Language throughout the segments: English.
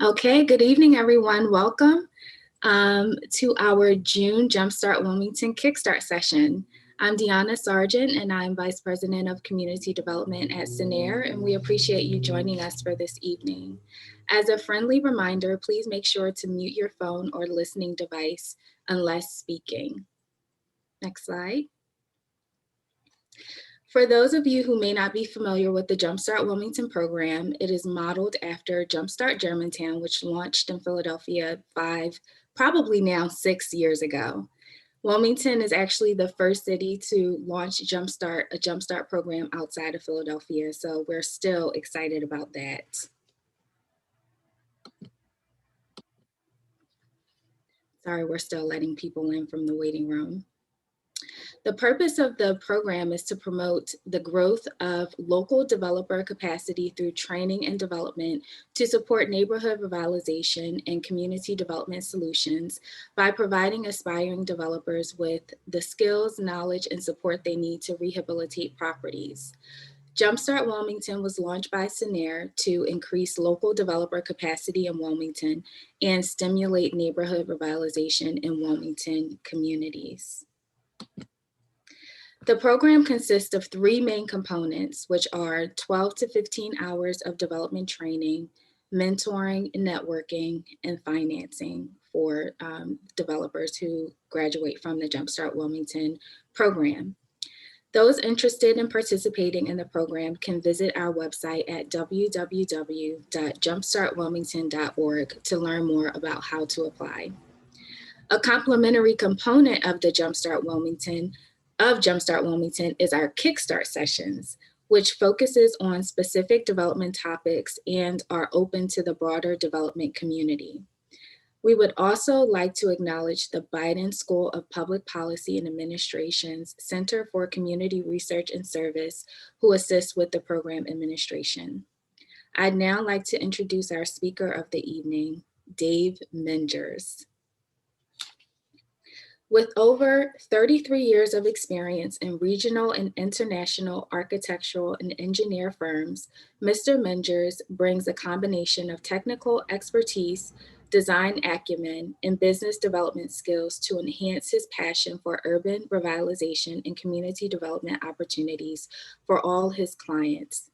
Okay, good evening, everyone. Welcome to our June Jumpstart Wilmington Kickstart Session. I'm Deanna Sargent, and I'm Vice President of Community Development at Cinnaire, and we appreciate you joining us for this evening. As a friendly reminder, please make sure to mute your phone or listening device unless speaking. Next slide. For those of you who may not be familiar with the Jumpstart Wilmington program, it is modeled after Jumpstart Germantown, which launched in Philadelphia probably now 6 years ago. Wilmington is actually the first city to launch a Jumpstart program outside of Philadelphia, so we're still excited about that. Sorry, we're still letting people in from the waiting room. The purpose of the program is to promote the growth of local developer capacity through training and development to support neighborhood revitalization and community development solutions by providing aspiring developers with the skills, knowledge, and support they need to rehabilitate properties. Jumpstart Wilmington was launched by Cinnaire to increase local developer capacity in Wilmington and stimulate neighborhood revitalization in Wilmington communities. The program consists of 3 main components, which are 12 to 15 hours of development training, mentoring, networking, and financing for developers who graduate from the Jumpstart Wilmington program. Those interested in participating in the program can visit our website at www.jumpstartwilmington.org to learn more about how to apply. A complementary component of the Jumpstart Wilmington is our Kickstart sessions, which focuses on specific development topics and are open to the broader development community. We would also like to acknowledge the Biden School of Public Policy and Administration's Center for Community Research and Service, who assists with the program administration. I'd now like to introduce our speaker of the evening, Dave Mengers. With over 33 years of experience in regional and international architectural and engineer firms, Mr. Mengers brings a combination of technical expertise, design acumen, and business development skills to enhance his passion for urban revitalization and community development opportunities for all his clients.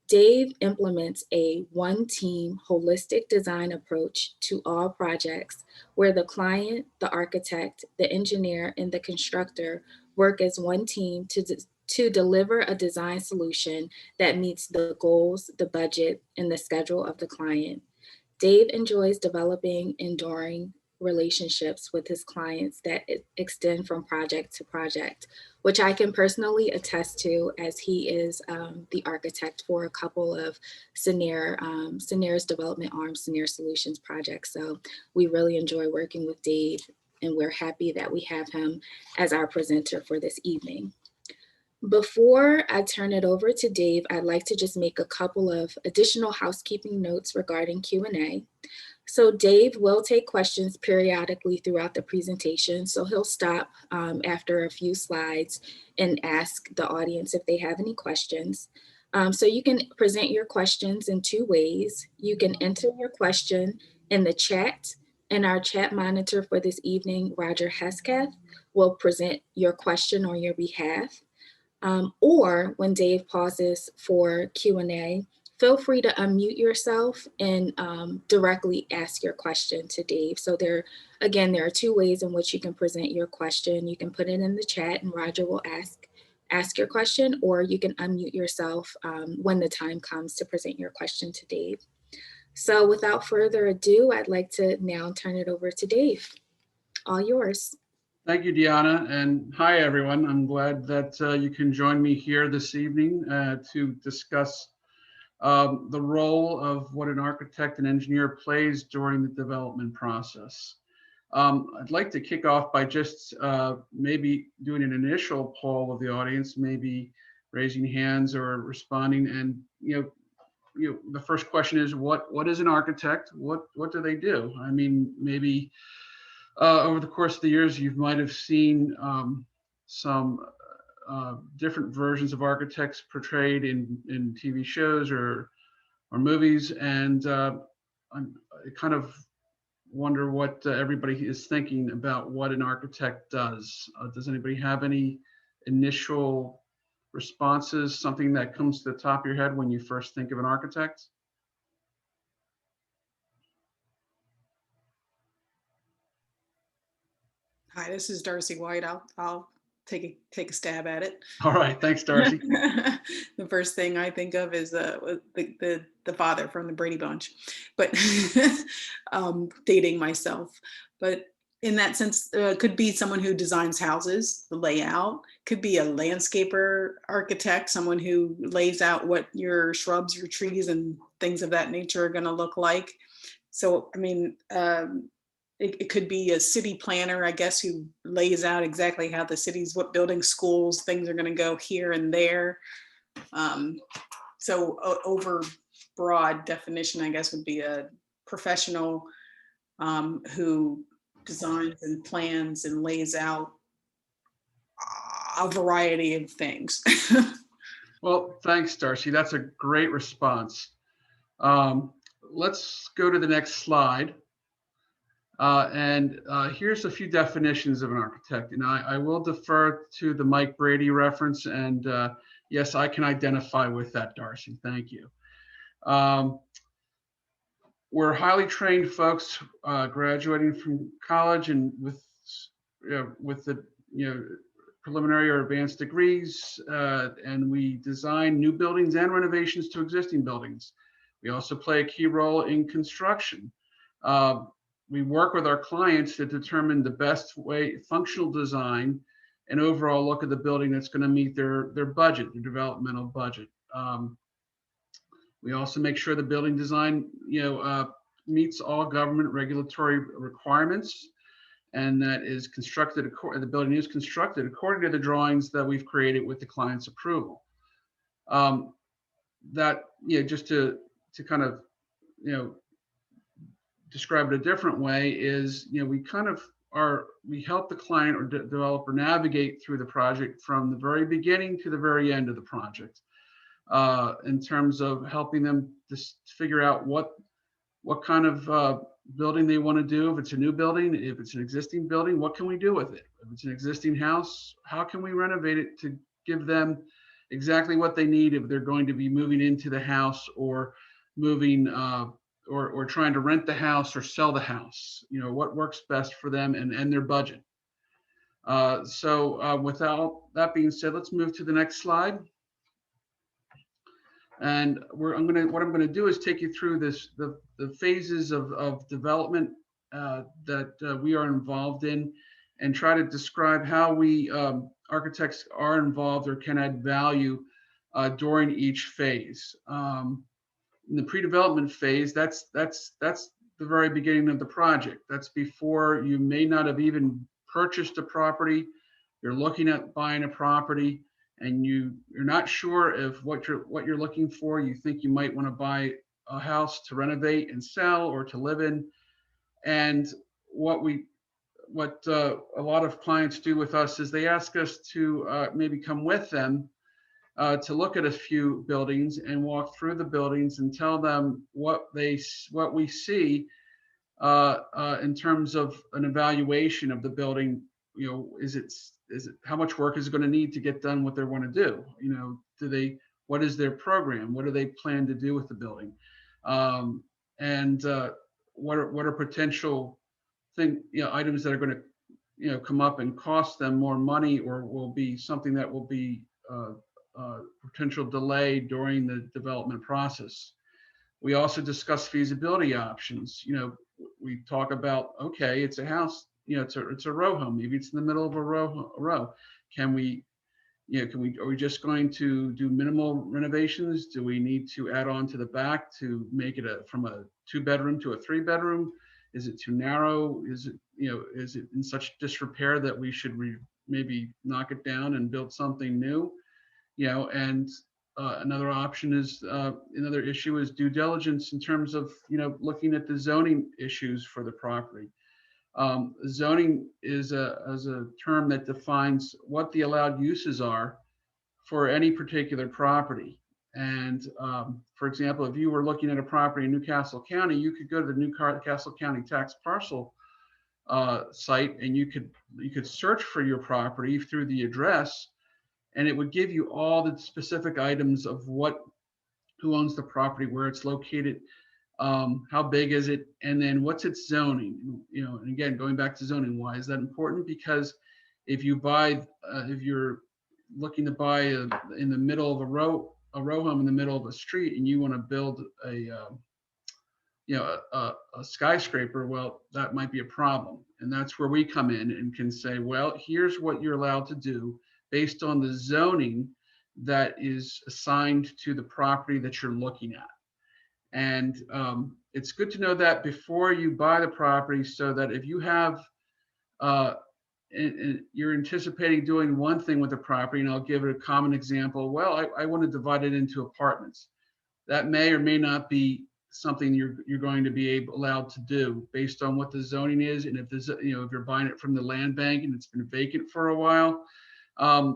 Dave implements a one-team holistic design approach to all projects where the client, the architect, the engineer, and the constructor work as one team to deliver a design solution that meets the goals, the budget, and the schedule of the client. Dave enjoys developing enduring relationships with his clients that extend from project to project, which I can personally attest to as he is the architect for a couple of Cinnaire's development arm, Cinnaire Solutions projects. So we really enjoy working with Dave, and we're happy that we have him as our presenter for this evening. Before I turn it over to Dave, I'd like to just make a couple of additional housekeeping notes regarding Q&A. So Dave will take questions periodically throughout the presentation. So he'll stop after a few slides and ask the audience if they have any questions. So you can present your questions in 2 ways. You can enter your question in the chat, and our chat monitor for this evening, Roger Hesketh, will present your question on your behalf. Or when Dave pauses for Q&A, feel free to unmute yourself and directly ask your question to Dave. So there are 2 ways in which you can present your question. You can put it in the chat and Roger will ask your question, or you can unmute yourself when the time comes to present your question to Dave. So without further ado, I'd like to now turn it over to Dave. All yours. Thank you, Deanna, and hi, everyone. I'm glad that you can join me here this evening to discuss the role of what an architect and engineer plays during the development process. I'd like to kick off by just maybe doing an initial poll of the audience, maybe raising hands or responding. And the first question is, what is an architect? What do they do? I mean, maybe over the course of the years, you might have seen some different versions of architects portrayed in TV shows or movies. And kind of wonder what everybody is thinking about what an architect does. Does anybody have any initial responses, something that comes to the top of your head when you first think of an architect? Hi, this is Darcy White. I'll take a stab at it. All right, thanks, Darcy. The first thing I think of is the father from the Brady Bunch, but dating myself. But in that sense, could be someone who designs houses, the layout. Could be a landscaper architect, someone who lays out what your shrubs, your trees, and things of that nature are going to look like. So, I mean, it could be a city planner, I guess, who lays out exactly how the city's, what buildings, schools, things are going to go here and there. So over broad definition, I guess, would be a professional who designs and plans and lays out a variety of things. Well, thanks, Darcy. That's a great response. Let's go to the next slide. Here's a few definitions of an architect. And I will defer to the Mike Brady reference. And yes, I can identify with that, Darcy. Thank you. We're highly trained folks graduating from college and with the preliminary or advanced degrees, and we design new buildings and renovations to existing buildings. We also play a key role in construction. We work with our clients to determine the best way, functional design, and overall look at the building that's going to meet their budget, their developmental budget. We also make sure the building design, meets all government regulatory requirements, and that is constructed. The building is constructed according to the drawings that we've created with the client's approval. Just to kind of, describe it a different way is, we help the client or developer navigate through the project from the very beginning to the very end of the project, in terms of helping them just figure out what kind of building they want to do. If it's a new building, if it's an existing building, what can we do with it? If it's an existing house, how can we renovate it to give them exactly what they need if they're going to be moving into the house or moving or trying to rent the house or sell the house, what works best for them and their budget. Without that being said, let's move to the next slide. And what I'm going to do is take you through the phases of development that we are involved in, and try to describe how we architects are involved or can add value during each phase. In the pre-development phase, that's the very beginning of the project. That's before you may not have even purchased a property. You're looking at buying a property, and you're not sure if what you're looking for. You think you might want to buy a house to renovate and sell or to live in. And what a lot of clients do with us is they ask us to maybe come with them to look at a few buildings and walk through the buildings and tell them what we see in terms of an evaluation of the building. Is it how much work is going to need to get done what they want to do? What is their program? What do they plan to do with the building? What are potential items that are going to come up and cost them more money, or will be something that will be potential delay during the development process. We also discuss feasibility options. We talk about, okay, it's a house, it's a row home. Maybe it's in the middle of a row. Are we just going to do minimal renovations? Do we need to add on to the back to make it from a 2-bedroom to a 3-bedroom? Is it too narrow? Is it in such disrepair that we should maybe knock it down and build something new? Another option is another issue is due diligence in terms of looking at the zoning issues for the property. Zoning is a term that defines what the allowed uses are for any particular property. And for example, if you were looking at a property in Newcastle County, you could go to the Newcastle County tax parcel site, and you could search for your property through the address, and it would give you all the specific items of who owns the property, where it's located, how big is it, and then what's its zoning. You know, and again, going back to zoning, why is that important? Because if you're looking to buy in the middle of a row home in the middle of a street, and you want to build a skyscraper, well, that might be a problem. And that's where we come in and can say, well, here's what you're allowed to do based on the zoning that is assigned to the property that you're looking at. And it's good to know that before you buy the property, so that if you have and you're anticipating doing one thing with the property, and I'll give it a common example. Well, I want to divide it into apartments. That may or may not be something you're going to be allowed to do based on what the zoning is, and if if you're buying it from the land bank and it's been vacant for a while, the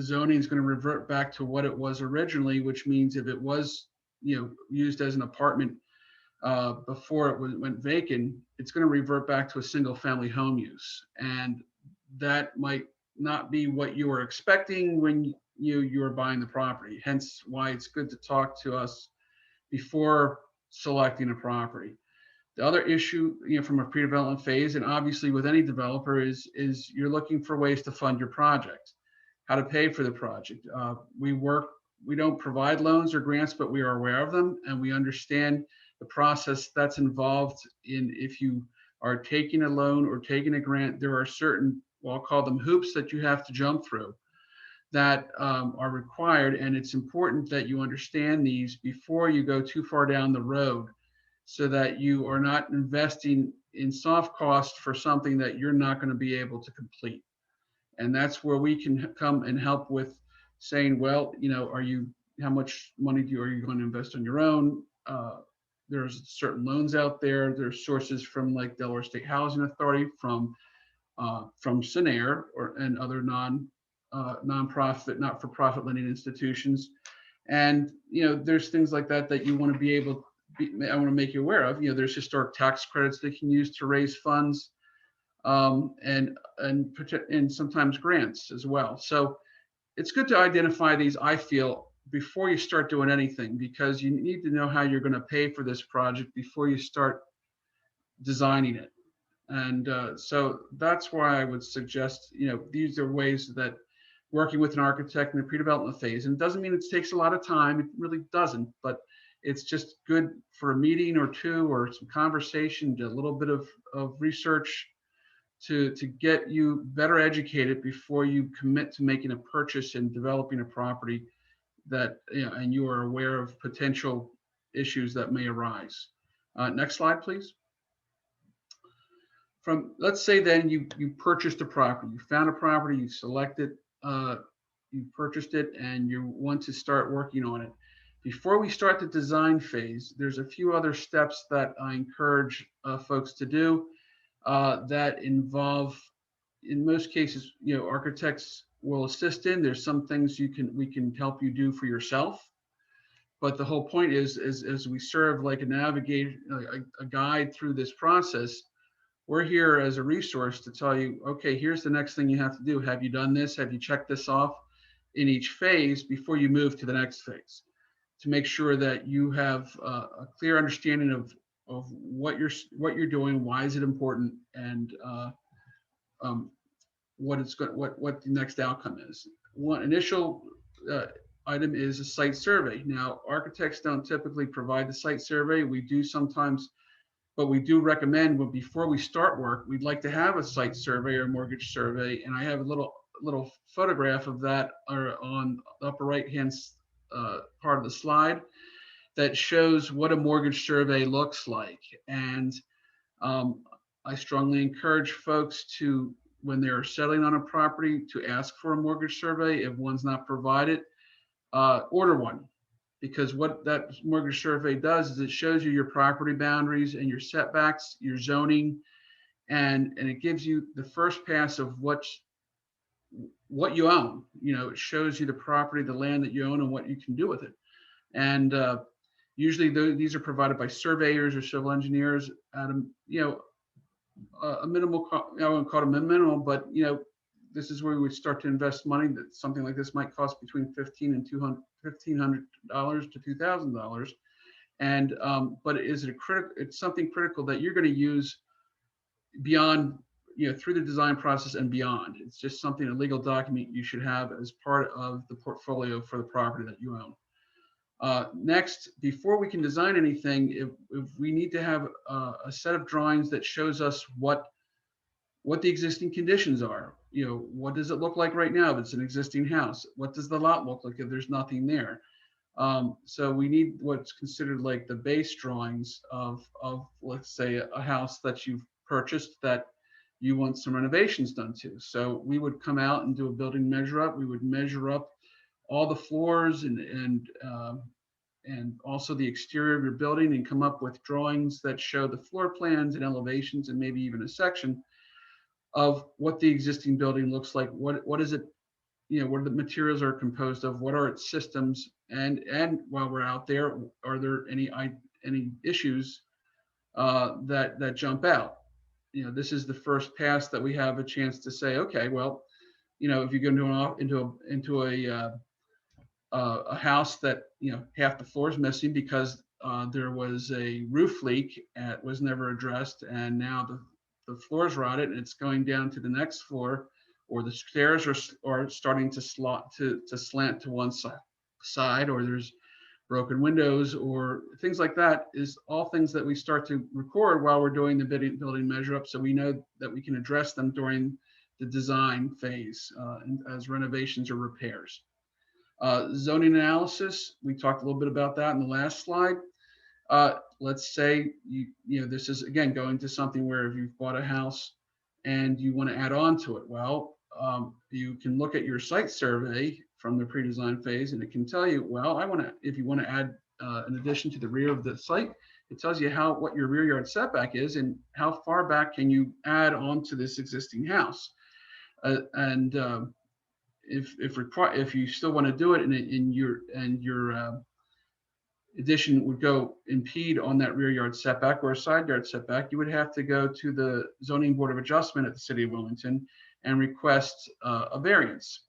zoning is going to revert back to what it was originally, which means if it was used as an apartment before it went vacant, it's going to revert back to a single family home use. And that might not be what you were expecting when you were buying the property. Hence why it's good to talk to us before selecting a property. The other issue, from a pre-development phase, and obviously with any developer, is you're looking for ways to fund your project, how to pay for the project. We don't provide loans or grants, but we are aware of them, and we understand the process that's involved in if you are taking a loan or taking a grant. There are certain, well, I'll call them hoops, that you have to jump through that are required, and it's important that you understand these before you go too far down the road, so that you are not investing in soft cost for something that you're not going to be able to complete. And that's where we can come and help with saying, well, how much money are you going to invest on your own? There's certain loans out there. There's sources from like Delaware State Housing Authority, from Cinnaire and other nonprofit, not-for-profit lending institutions. And there's things like that you want to be able. I want to make you aware of. There's historic tax credits they can use to raise funds, and sometimes grants as well. So it's good to identify these, I feel, before you start doing anything, because you need to know how you're going to pay for this project before you start designing it. And so that's why I would suggest, these are ways that working with an architect in the pre-development phase, and it doesn't mean it takes a lot of time, it really doesn't, but it's just good for a meeting or two, or some conversation, a little bit of research to get you better educated before you commit to making a purchase and developing a property that, and you are aware of potential issues that may arise. Next slide, please. Let's say then you purchased a property, you found a property, you selected, you purchased it, and you want to start working on it. Before we start the design phase, there's a few other steps that I encourage folks to do that involve, in most cases, architects will assist in. There's some things we can help you do for yourself. But the whole point is as we serve like a guide through this process, we're here as a resource to tell you, okay, here's the next thing you have to do. Have you done this? Have you checked this off in each phase before you move to the next phase? To make sure that you have a clear understanding of what you're doing, why is it important, and what the next outcome is. One initial item is a site survey. Now, architects don't typically provide the site survey. We do sometimes, but we do recommend, before we start work, we'd like to have a site survey or mortgage survey. And I have a little photograph of that on the upper right hand part of the slide that shows what a mortgage survey looks like. And I strongly encourage folks to, when they're settling on a property, to ask for a mortgage survey. If one's not provided, order one, because what that mortgage survey does is it shows you your property boundaries and your setbacks, your zoning, and it gives you the first pass of what you own, it shows you the property, the land that you own, and what you can do with it. And usually these are provided by surveyors or civil engineers at a minimal, I won't call it a minimal, but this is where we would start to invest money. That something like this might cost between $1,500 to $2,000. And but is it it's something critical that you're going to use beyond, through the design process and beyond. It's just something, a legal document you should have as part of the portfolio for the property that you own. Next, before we can design anything, if we need to have a set of drawings that shows us what the existing conditions are. What does it look like right now if it's an existing house? What does the lot look like if there's nothing there? So we need what's considered like the base drawings of let's say a house that you've purchased that you want some renovations done to. So we would come out and do a building measure up. We would measure up all the floors and also the exterior of your building, and come up with drawings that show the floor plans and elevations and maybe even a section of what the existing building looks like. What is it? What the materials are composed of, what are its systems, and while we're out there, are there any issues that jump out? This is the first pass that we have a chance to say, okay, well, if you go into a house that half the floor is missing because there was a roof leak and was never addressed, and now the floor is rotted and it's going down to the next floor, or the stairs are starting to slant to one side, or there's broken windows or things like that, is all things that we start to record while we're doing the building measure up, so we know that we can address them during the design phase as renovations or repairs. Zoning analysis, we talked a little bit about that in the last slide. Let's say this is again going to something where if you've bought a house and you want to add on to it, well, you can look at your site survey from the pre-design phase, and it can tell you, well, if you want to add an addition to the rear of the site, it tells you what your rear yard setback is and how far back can you add on to this existing house. If you still want to do it and your addition would go impede on that rear yard setback or a side yard setback, you would have to go to the Zoning Board of Adjustment at the City of Wilmington and request a variance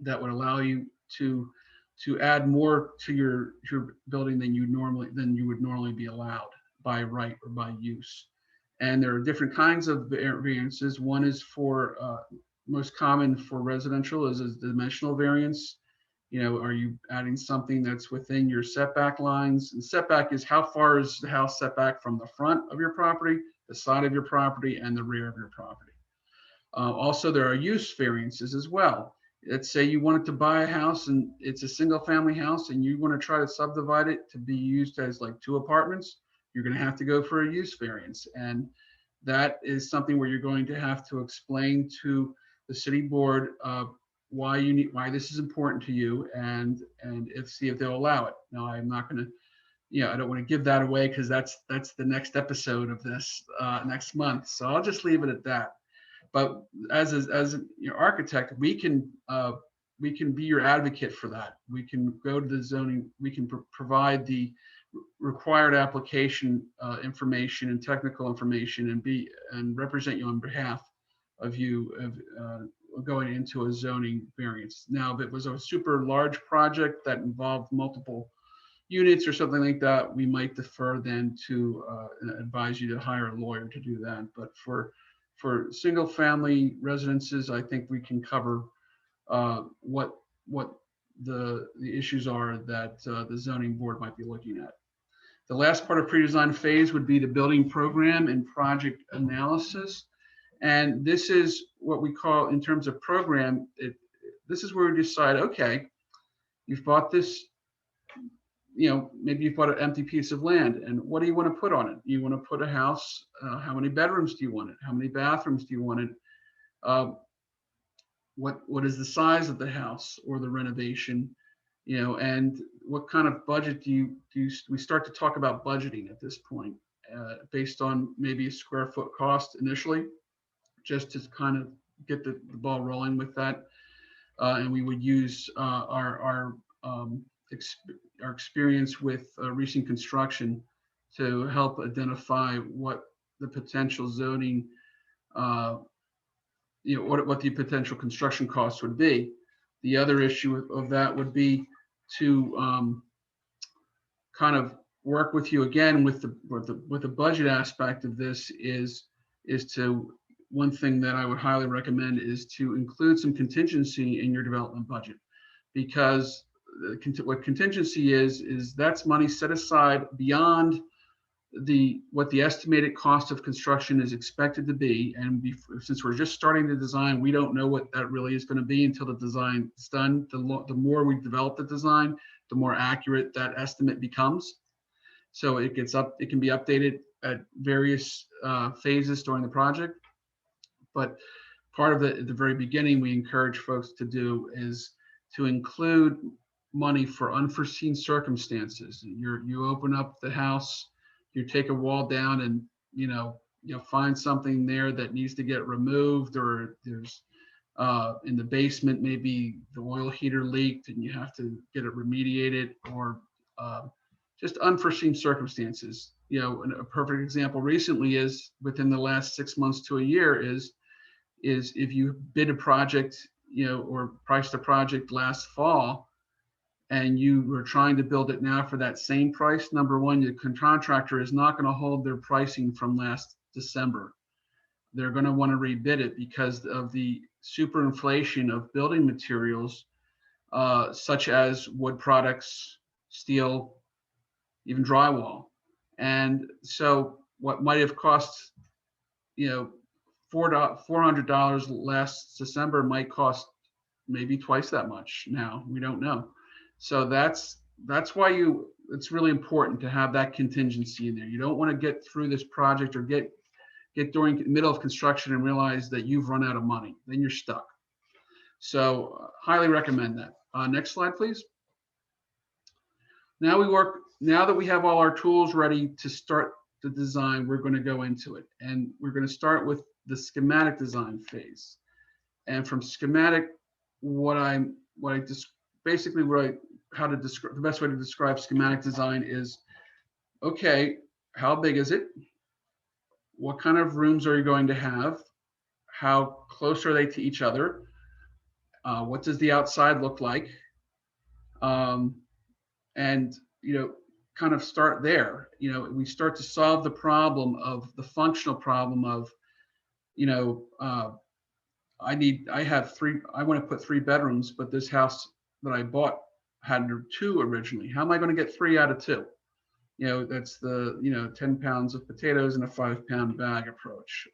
that would allow you to add more to your building than you would normally be allowed by right or by use. And there are different kinds of variances. One is for most common for residential is a dimensional variance. Are you adding something that's within your setback lines? And setback is how far is the house setback from the front of your property, the side of your property, and the rear of your property. Also, there are use variances as well. Let's say you wanted to buy a house and it's a single family house and you want to try to subdivide it to be used as like 2 apartments. You're going to have to go for a use variance. And that is something where you're going to have to explain to the city board why this is important to you, and see if they'll allow it. Now, I'm not going to, I don't want to give that away because that's the next episode of this next month. So I'll just leave it at that. But as your architect, we can be your advocate for that. We can go to the zoning. We can provide the required application information and technical information, and represent you on behalf of you going into a zoning variance. Now, if it was a super large project that involved multiple units or something like that, we might defer then to advise you to hire a lawyer to do that. But for single family residences, I think we can cover what the issues are that the zoning board might be looking at. The last part of pre-design phase would be the building program and project analysis. And this is what we call, in terms of program, this is where we decide, okay, you've bought this, maybe you've bought an empty piece of land, and what do you want to put on it? You want to put a house, how many bedrooms do you want it? How many bathrooms do you want it? What is the size of the house or the renovation? And what kind of budget we start to talk about budgeting at this point, based on maybe a square foot cost initially, just to kind of get the ball rolling with that. and we would use our experience with recent construction to help identify what the potential zoning, what the potential construction costs would be. The other issue of that would be to kind of work with you again with the budget aspect of this is to, one thing that I would highly recommend is to include some contingency in your development budget, because what contingency is that's money set aside beyond what the estimated cost of construction is expected to be. And since we're just starting the design, we don't know what that really is going to be until the design is done. The more we develop the design, the more accurate that estimate becomes. So it can be updated at various phases during the project. But part of it at the very beginning, we encourage folks to do is to include money for unforeseen circumstances. You open up the house, you take a wall down, and you'll find something there that needs to get removed, or there's in the basement maybe the oil heater leaked and you have to get it remediated, or just unforeseen circumstances. A perfect example recently is within the last 6 months to a year is if you bid a project, or priced a project last fall, and you were trying to build it now for that same price. Number one, your contractor is not going to hold their pricing from last December. They're going to want to rebid it because of the superinflation of building materials, such as wood products, steel, even drywall. And so what might have cost, $400 last December might cost maybe twice that much now. We don't know. So that's why it's really important to have that contingency in there. You don't want to get through this project or get during the middle of construction and realize that you've run out of money. Then you're stuck. So highly recommend that. Next slide, please. Now that we have all our tools ready to start the design, we're going to go into it. And we're going to start with the schematic design phase. And from schematic, the best way to describe schematic design is, okay, how big is it? What kind of rooms are you going to have? How close are they to each other? What does the outside look like? And, kind of start there. We start to solve the problem of the functional problem of, I want to put 3 bedrooms, but this house that I bought had 2 originally. How am I going to get 3 out of 2? That's the 10 pounds of potatoes in a 5-pound bag approach.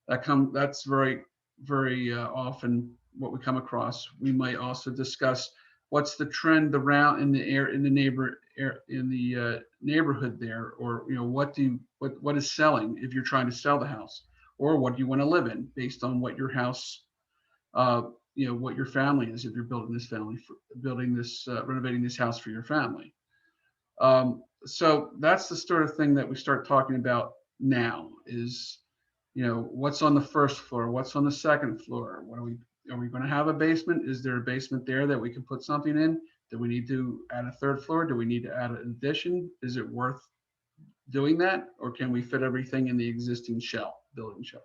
That's very, very often what we come across. We might also discuss what's the trend around in the neighborhood there, or what is selling if you're trying to sell the house, or what do you want to live in based on what your house, what your family is, if you're renovating this house for your family. So that's the sort of thing that we start talking about now is, what's on the first floor, what's on the second floor, are we going to have a basement? Is there a basement there that we can put something in? Do we need to add a 3rd floor? Do we need to add an addition? Is it worth doing that? Or can we fit everything in the existing building shell?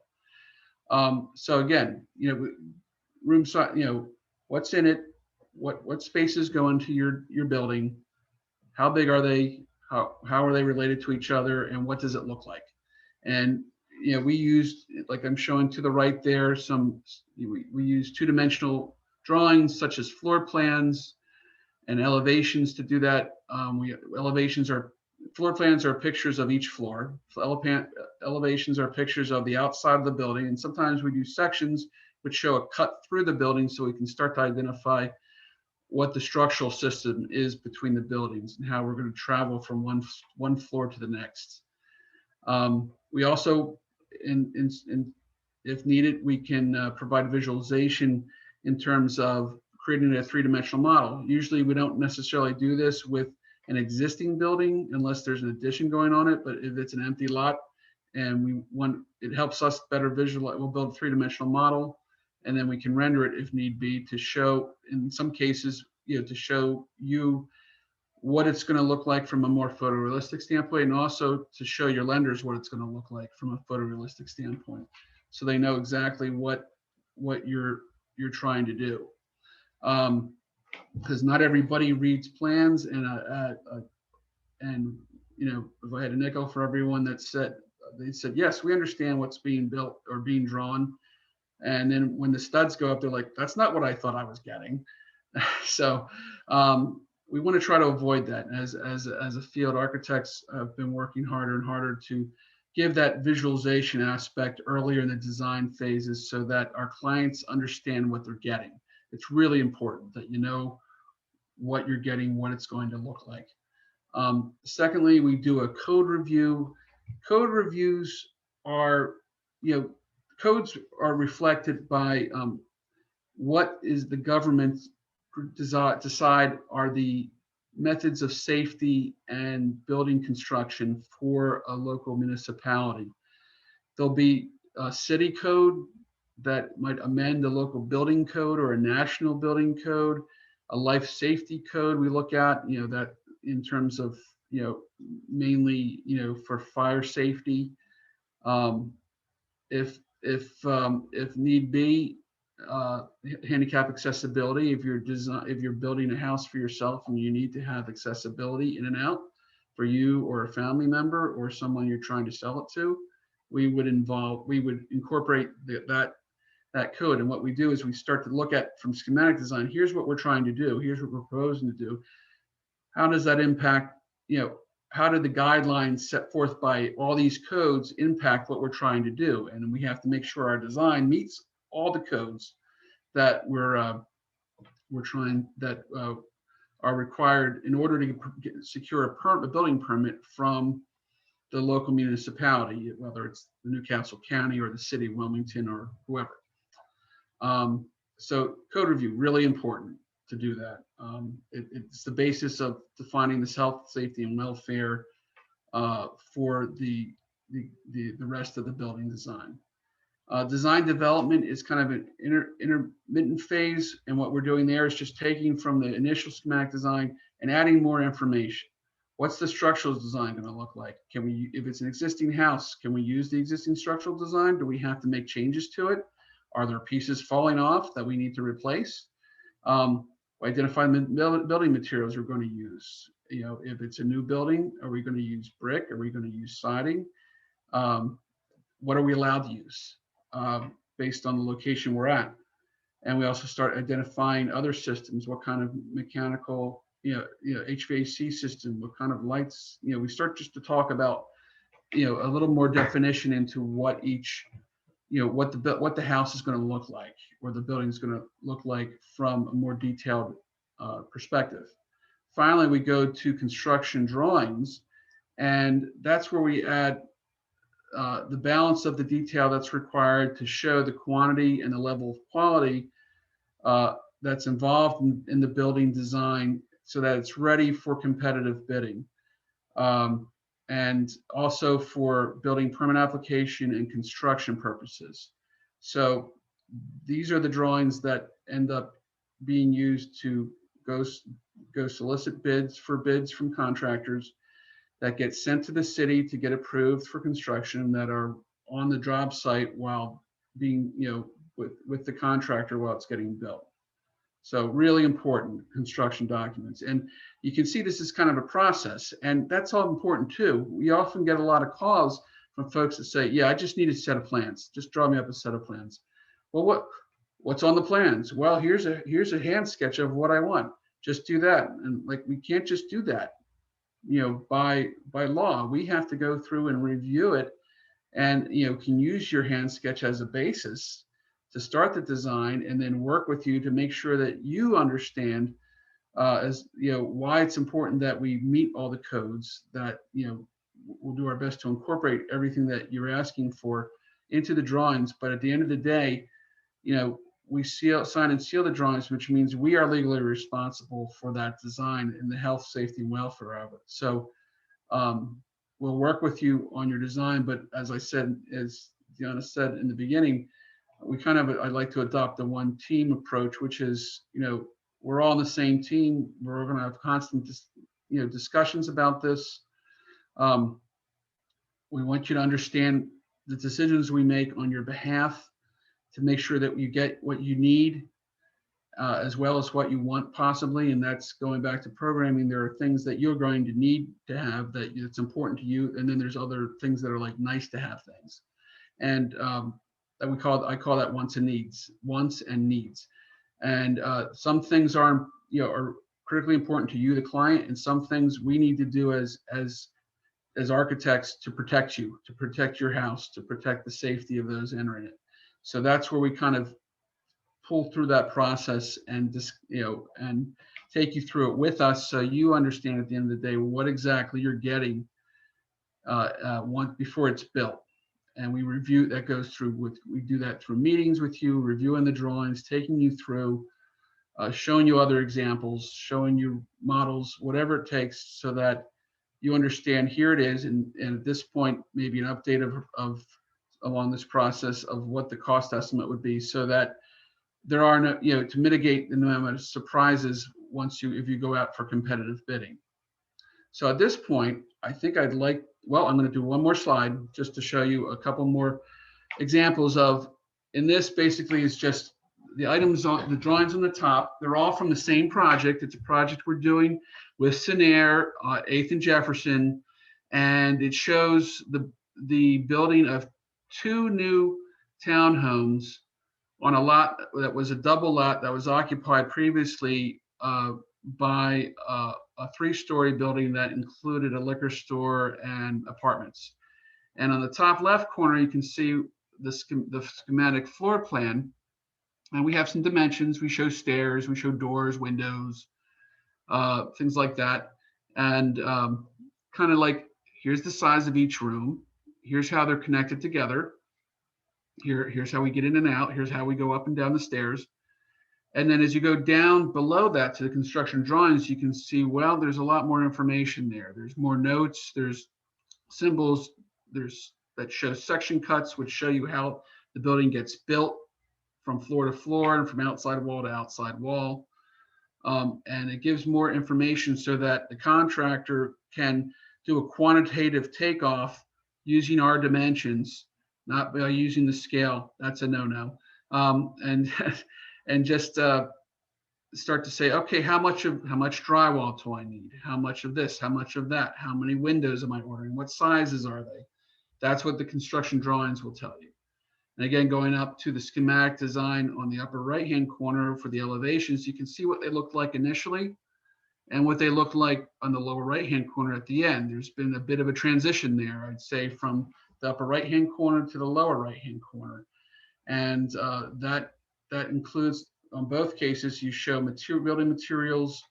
So again, room size, what's in it? What spaces go into your building? How big are they? How are they related to each other? And what does it look like? And we used, like I'm showing to the right there, we use 2-dimensional drawings such as floor plans and elevations to do that. Floor plans are pictures of each floor. Elevations are pictures of the outside of the building. And sometimes we do sections which show a cut through the building so we can start to identify what the structural system is between the buildings and how we're going to travel from one floor to the next. We also, if needed, we can provide visualization in terms of creating a 3-dimensional model. Usually we don't necessarily do this with an existing building unless there's an addition going on it, but if it's an empty lot and it helps us better visualize, we'll build a 3-dimensional model and then we can render it if need be to show, in some cases, to show you what it's going to look like from a more photorealistic standpoint, and also to show your lenders what it's going to look like from a photorealistic standpoint, so they know exactly what you're trying to do. Because not everybody reads plans, and if I had a nickel for everyone that said, they said, yes, we understand what's being built or being drawn, and then when the studs go up, they're like, that's not what I thought I was getting. So we want to try to avoid that. As a field, architects have been working harder and harder to give that visualization aspect earlier in the design phases so that our clients understand what they're getting. It's really important that you know what you're getting, what it's going to look like. Secondly, we do a code review. Code reviews are, codes are reflected by what is the government decide are the methods of safety and building construction for a local municipality. There'll be a city code that might amend the local building code or a national building code, a life safety code we look at, that in terms of, mainly, for fire safety. If need be, handicap accessibility. If you're building a house for yourself and you need to have accessibility in and out for you or a family member or someone you're trying to sell it to, we would incorporate that code. And what we do is we start to look at, from schematic design, here's what we're trying to do, here's what we're proposing to do. How does that impact, how do the guidelines set forth by all these codes impact what we're trying to do? And we have to make sure our design meets all the codes that are required in order to secure a building permit from the local municipality, whether it's the Newcastle County or the city of Wilmington or whoever. So code review, really important to do that. It's the basis of defining this health, safety, and welfare for the rest of the building design. Design development is kind of an intermittent phase, and what we're doing there is just taking from the initial schematic design and adding more information. What's the structural design going to look like? If it's an existing house, can we use the existing structural design? Do we have to make changes to it? Are there pieces falling off that we need to replace? Identify the building materials we're going to use. If it's a new building, are we going to use brick? Are we going to use siding? What are we allowed to use based on the location we're at? And we also start identifying other systems. What kind of mechanical, HVAC system? What kind of lights? We start just to talk about, a little more definition into what each, what the house is going to look like, or the building is going to look like from a more detailed perspective. Finally, we go to construction drawings, and that's where we add the balance of the detail that's required to show the quantity and the level of quality that's involved in the building design, so that it's ready for competitive bidding. And also for building permit application and construction purposes. So these are the drawings that end up being used to go solicit bids from contractors, that get sent to the city to get approved for construction, that are on the job site while being, with the contractor while it's getting built. So really important construction documents. And you can see this is kind of a process, and that's all important too. We often get a lot of calls from folks that say, yeah, I just need a set of plans. Just draw me up a set of plans. Well, what's on the plans? Well, here's a hand sketch of what I want. Just do that. And like, we can't just do that. By law, we have to go through and review it, and can use your hand sketch as a basis to start the design, and then work with you to make sure that you understand why it's important that we meet all the codes, that we'll do our best to incorporate everything that you're asking for into the drawings. But at the end of the day, we sign and seal the drawings, which means we are legally responsible for that design and the health, safety, and welfare of it. So we'll work with you on your design, but as I said, as Deanna said in the beginning, I'd like to adopt the one team approach, which is, we're all on the same team. We're going to have constant, discussions about this. We want you to understand the decisions we make on your behalf to make sure that you get what you need, as well as what you want possibly. And that's going back to programming. There are things that you're going to need to have that it's important to you. And then there's other things that are like nice to have things. And I call that wants and needs. And some things are critically important to you, the client, and some things we need to do as architects to protect you, to protect your house, to protect the safety of those entering it. So that's where we kind of pull through that process and just, and take you through it with us, so you understand at the end of the day what exactly you're getting before it's built. And we review, that goes through we do that through meetings with you, reviewing the drawings, taking you through, showing you other examples, showing you models, whatever it takes, so that you understand here it is. And at this point, maybe an update of along this process of what the cost estimate would be, so that there are no, to mitigate the amount of surprises if you go out for competitive bidding. So at this point, I think I'm going to do one more slide just to show you a couple more examples of, and this basically is just the items on the drawings on the top. They're all from the same project. It's a project we're doing with Cinnaire, 8th and Jefferson, and it shows the building of 2 new townhomes on a lot that was a double lot that was occupied previously by a 3-story building that included a liquor store and apartments. And on the top left corner, you can see the schematic floor plan. And we have some dimensions. We show stairs, we show doors, windows, things like that. And kind of like, here's the size of each room. Here's how they're connected together. Here's how we get in and out. Here's how we go up and down the stairs. And then as you go down below that to the construction drawings, you can see, well, there's a lot more information there. There's more notes, there's symbols, that show section cuts, which show you how the building gets built from floor to floor and from outside wall to outside wall. And it gives more information so that the contractor can do a quantitative takeoff using our dimensions, not by using the scale. That's a no-no. And just start to say, okay, how much drywall do I need? How much of this? How much of that? How many windows am I ordering? What sizes are they? That's what the construction drawings will tell you. And again, going up to the schematic design on the upper right-hand corner for the elevations, you can see what they looked like initially and what they look like on the lower right-hand corner at the end. There's been a bit of a transition there, I'd say, from the upper right-hand corner to the lower right-hand corner. And that includes, on both cases, you show building materials.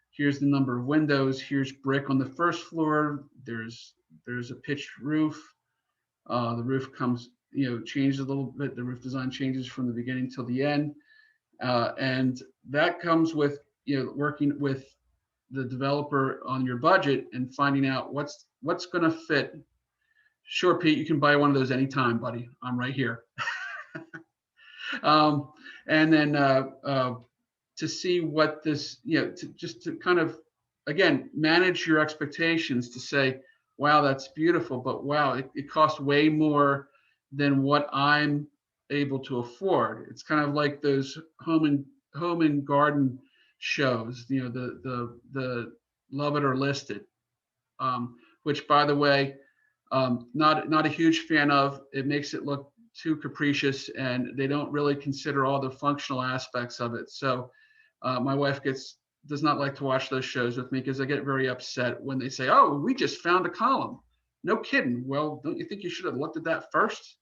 Here's the number of windows. Here's brick on the first floor. There's a pitched roof. The roof comes, changes a little bit. The roof design changes from the beginning till the end. And that comes with, working with the developer on your budget and finding out what's going to fit. Sure, Pete, you can buy one of those anytime, buddy. I'm right here. And then to see what this, to kind of, again, manage your expectations, to say, wow, that's beautiful, but wow, it costs way more than what I'm able to afford. It's kind of like those home and garden shows, the Love It or List It, which, by the way, not a huge fan of. It makes it look too capricious, and they don't really consider all the functional aspects of it. So my wife does not like to watch those shows with me, because I get very upset when they say, oh, we just found a column. No kidding. Well, don't you think you should have looked at that first?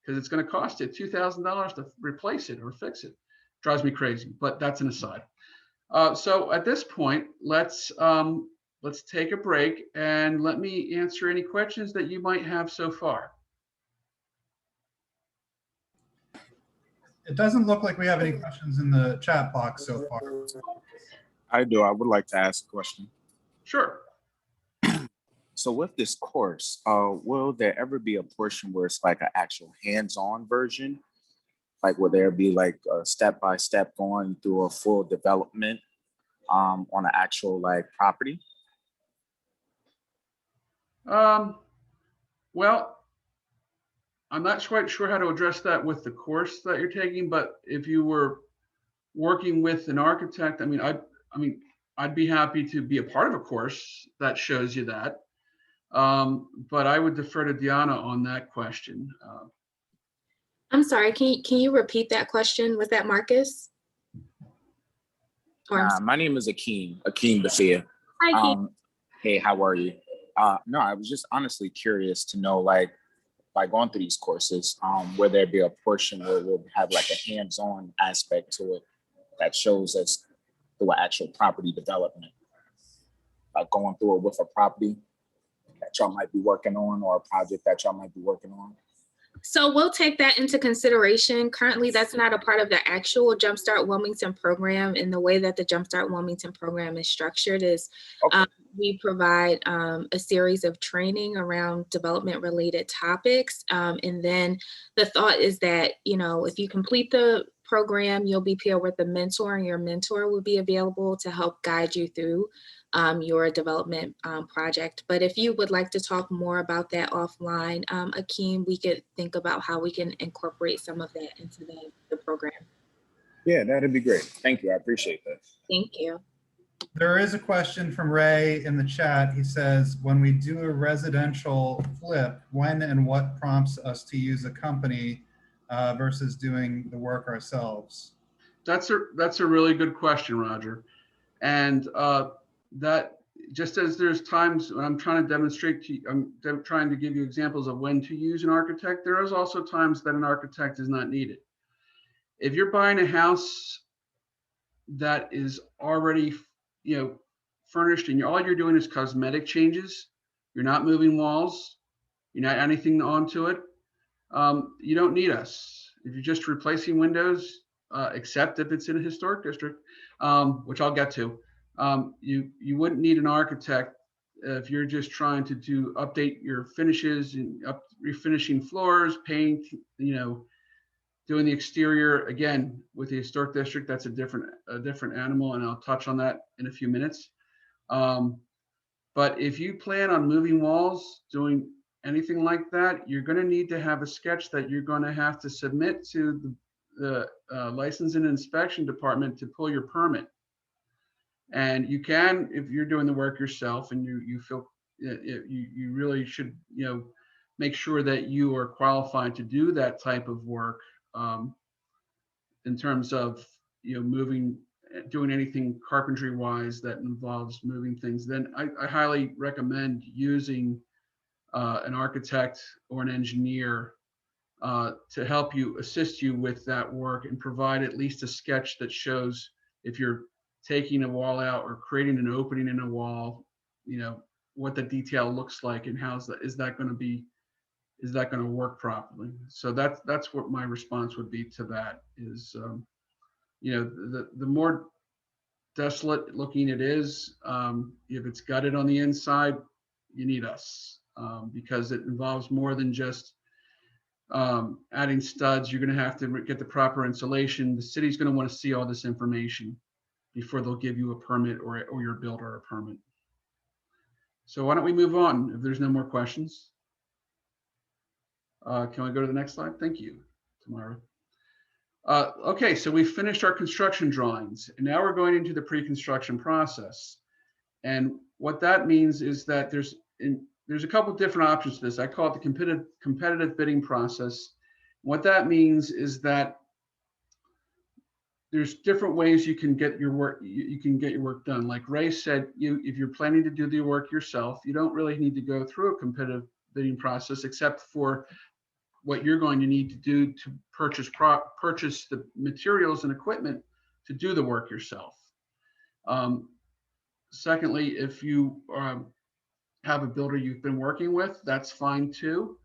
Because it's going to cost you $2,000 to replace it or fix it. Drives me crazy, but that's an aside. So at this point, let's take a break and let me answer any questions that you might have so far. It doesn't look like we have any questions in the chat box so far. I do. I would like to ask a question. Sure. So with this course, will there ever be a portion where it's like an actual hands-on version Like, will there be like a step-by-step going through a full development on the actual like property? Well, I'm not quite sure how to address that with the course that you're taking, but if you were working with an architect, I mean, I'd be happy to be a part of a course that shows you that. But I would defer to Diana on that question. I'm sorry, can you repeat that question? Was that Marcus? Or My name is Akeem Bafia. Hi, Keith. Hey, how are you? No, I was just honestly curious to know, like, by going through these courses, will there be a portion where we'll have like a hands-on aspect to it that shows us through actual property development, like going through it with a property that y'all might be working on or a project that y'all might be working on? So we'll take that into consideration. Currently, that's not a part of the actual Jumpstart Wilmington program. And the way that the Jumpstart Wilmington program is structured is we provide a series of training around development related topics. And then the thought is that, you know, if you complete the program, you'll be paired with a mentor, and your mentor will be available to help guide you through your development project. But if you would like to talk more about that offline, Akeem, we could think about how we can incorporate some of that into the program. Yeah, that'd be great. Thank you. I appreciate that. Thank you. There is a question from Ray in the chat. He says, when we do a residential flip, when and what prompts us to use a company versus doing the work ourselves? That's a really good question, Roger. And that just as there's times when I'm trying to demonstrate to you, I'm trying to give you examples of when to use an architect, there is also times that an architect is not needed. If you're buying a house that is already, you know, furnished and all you're doing is cosmetic changes, you're not moving walls, you're not adding anything onto it, you don't need us. If you're just replacing windows, except if it's in a historic district, which I'll get to, you wouldn't need an architect if you're just trying to update your finishes and refinishing floors, paint, you know, doing the exterior. Again, with the historic district, that's a different animal, and I'll touch on that in a few minutes. But if you plan on moving walls, doing anything like that, you're going to need to have a sketch that you're going to have to submit to the license and inspection department to pull your permit. And you can, if you're doing the work yourself and you feel you really should, you know, make sure that you are qualified to do that type of work in terms of, you know, doing anything carpentry wise that involves moving things. Then I highly recommend using an architect or an engineer to help you, assist you with that work and provide at least a sketch that shows if you're taking a wall out or creating an opening in a wall, you know, what the detail looks like and is that going to work properly? So that's what my response would be to that is, you know, the more desolate looking it is, if it's gutted on the inside, you need us because it involves more than just adding studs. You're going to have to get the proper insulation. The city's going to want to see all this information before they'll give you a permit or your builder a permit. So why don't we move on if there's no more questions? Can we go to the next slide? Thank you, Tamara. Okay, so we finished our construction drawings, and now we're going into the pre-construction process. And what that means is that there's a couple different options to this. I call it the competitive bidding process. What that means is that there's different ways you can get your work done. Like Ray said, if you're planning to do the work yourself, you don't really need to go through a competitive bidding process except for what you're going to need to do to purchase the materials and equipment to do the work yourself. Secondly, if you have a builder you've been working with, that's fine too.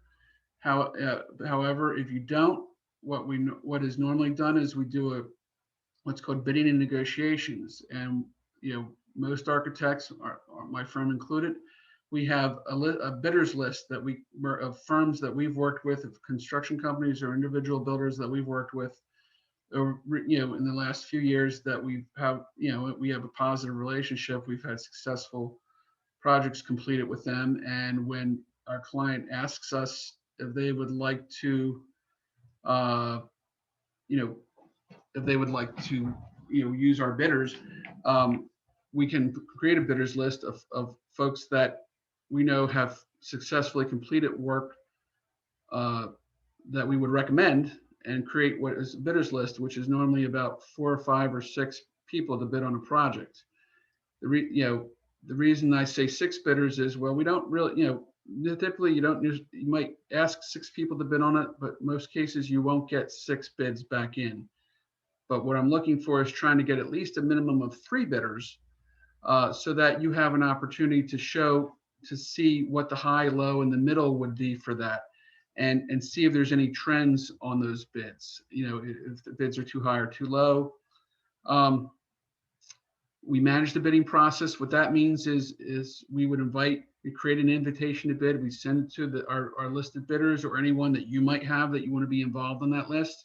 However, if you don't, what is normally done is we do what's called bidding and negotiations. And, you know, most architects, my firm included, we have a bidders list that of firms that we've worked with, of construction companies or individual builders that we've worked with, or, in the last few years that we have a positive relationship. We've had successful projects completed with them. And when our client asks us if they would like to, use our bidders, we can create a bidders list of folks that we know have successfully completed work that we would recommend, and create what is a bidders list, which is normally about 4 or 5 or 6 people to bid on a project. The reason I say 6 bidders is, well, we don't really, typically you might ask 6 people to bid on it, but most cases you won't get 6 bids back in. But what I'm looking for is trying to get at least a minimum of 3 bidders, so that you have an opportunity to see what the high, low, and the middle would be for that, and see if there's any trends on those bids. If the bids are too high or too low. We manage the bidding process. What that means is we create an invitation to bid. We send it to our listed bidders, or anyone that you might have that you want to be involved on that list.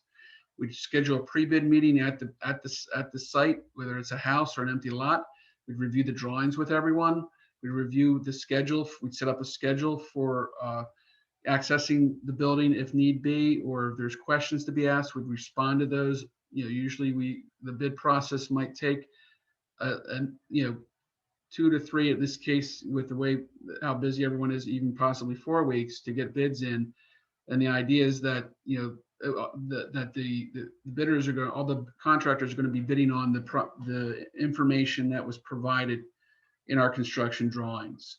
We schedule a pre-bid meeting at the site, whether it's a house or an empty lot. We'd review the drawings with everyone. We'd review the schedule. We'd set up a schedule for accessing the building if need be, or if there's questions to be asked, we'd respond to those. Usually the bid process might take 2 to 3, in this case, with the way how busy everyone is, even possibly 4 weeks to get bids in. And the idea is that that the bidders are all the contractors are going to be bidding on the information that was provided in our construction drawings.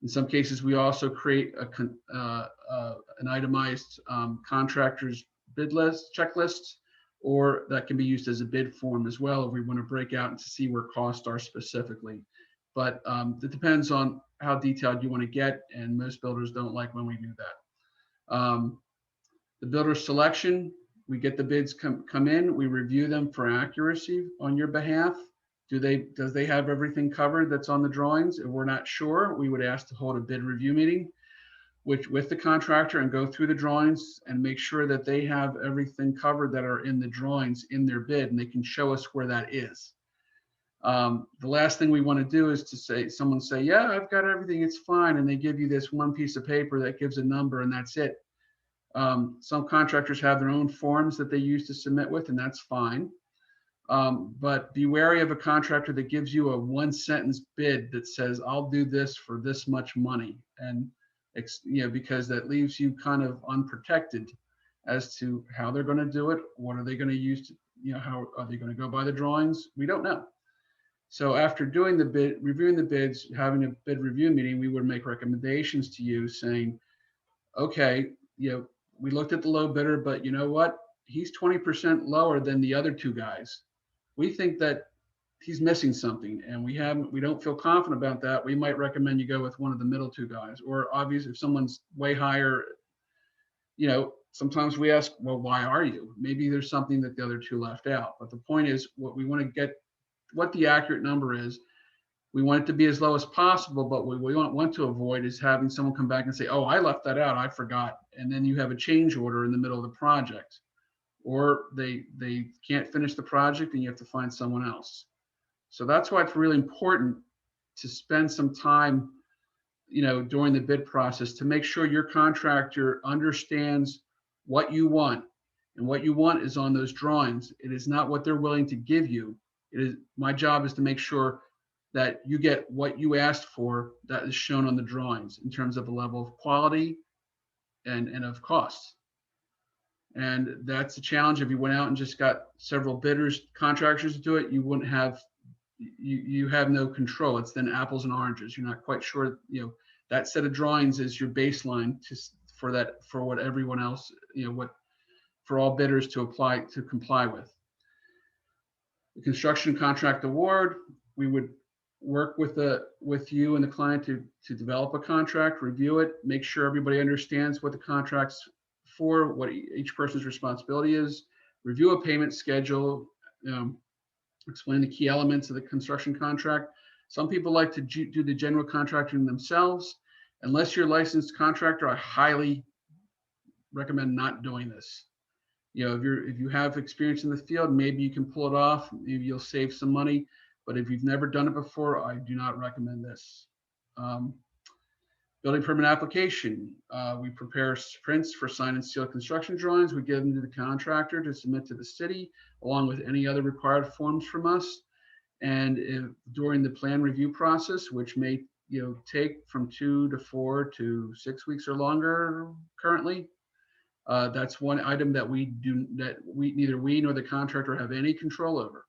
In some cases, we also create an itemized contractor's bid list, checklist, or that can be used as a bid form as well if we want to break out and to see where costs are specifically. But it depends on how detailed you want to get, and most builders don't like when we do that. The builder selection, we get the bids come in, we review them for accuracy on your behalf. Does they have everything covered that's on the drawings? If we're not sure, we would ask to hold a bid review meeting with the contractor and go through the drawings and make sure that they have everything covered that are in the drawings in their bid, and they can show us where that is. The last thing we want to do is to someone say, yeah, I've got everything, it's fine, and they give you this one piece of paper that gives a number and that's it. Some contractors have their own forms that they use to submit with, and that's fine. But be wary of a contractor that gives you a 1-sentence bid that says, I'll do this for this much money. And because that leaves you kind of unprotected as to how they're going to do it. What are they going to use to, how are they going to go by the drawings? We don't know. So after doing the bid, reviewing the bids, having a bid review meeting, we would make recommendations to you saying, okay, we looked at the low bidder, but you know what? He's 20% lower than the other 2 guys. We think that he's missing something, and we don't feel confident about that. We might recommend you go with one of the middle 2 guys. Or obviously, if someone's way higher, sometimes we ask, well, why are you? Maybe there's something that the other 2 left out. But the point is, what we want to get, what the accurate number is, we want it to be as low as possible, but what we want to avoid is having someone come back and say, oh, I left that out, I forgot. And then you have a change order in the middle of the project. Or they can't finish the project and you have to find someone else. So that's why it's really important to spend some time, during the bid process to make sure your contractor understands what you want. And what you want is on those drawings. It is not what they're willing to give you. My job is to make sure that you get what you asked for that is shown on the drawings in terms of a level of quality and of cost. And that's a challenge. If you went out and just got several contractors to do it, you wouldn't have, you have no control. It's then apples and oranges. You're not quite sure, that set of drawings is your baseline for what everyone else, for all bidders to comply with. The construction contract award, we would work with you and the client to develop a contract, review it, make sure everybody understands what the contract's for, what each person's responsibility is, review a payment schedule, explain the key elements of the construction contract. Some people like to do the general contracting themselves. Unless you're a licensed contractor, I highly recommend not doing this. You know, if you have experience in the field, maybe you can pull it off. Maybe you'll save some money. But if you've never done it before, I do not recommend this. Building permit application. We prepare prints for sign and seal construction drawings. We give them to the contractor to submit to the city, along with any other required forms from us. And during the plan review process, which may take from 2 to 4 to 6 weeks or longer currently, that's one item that neither we nor the contractor have any control over.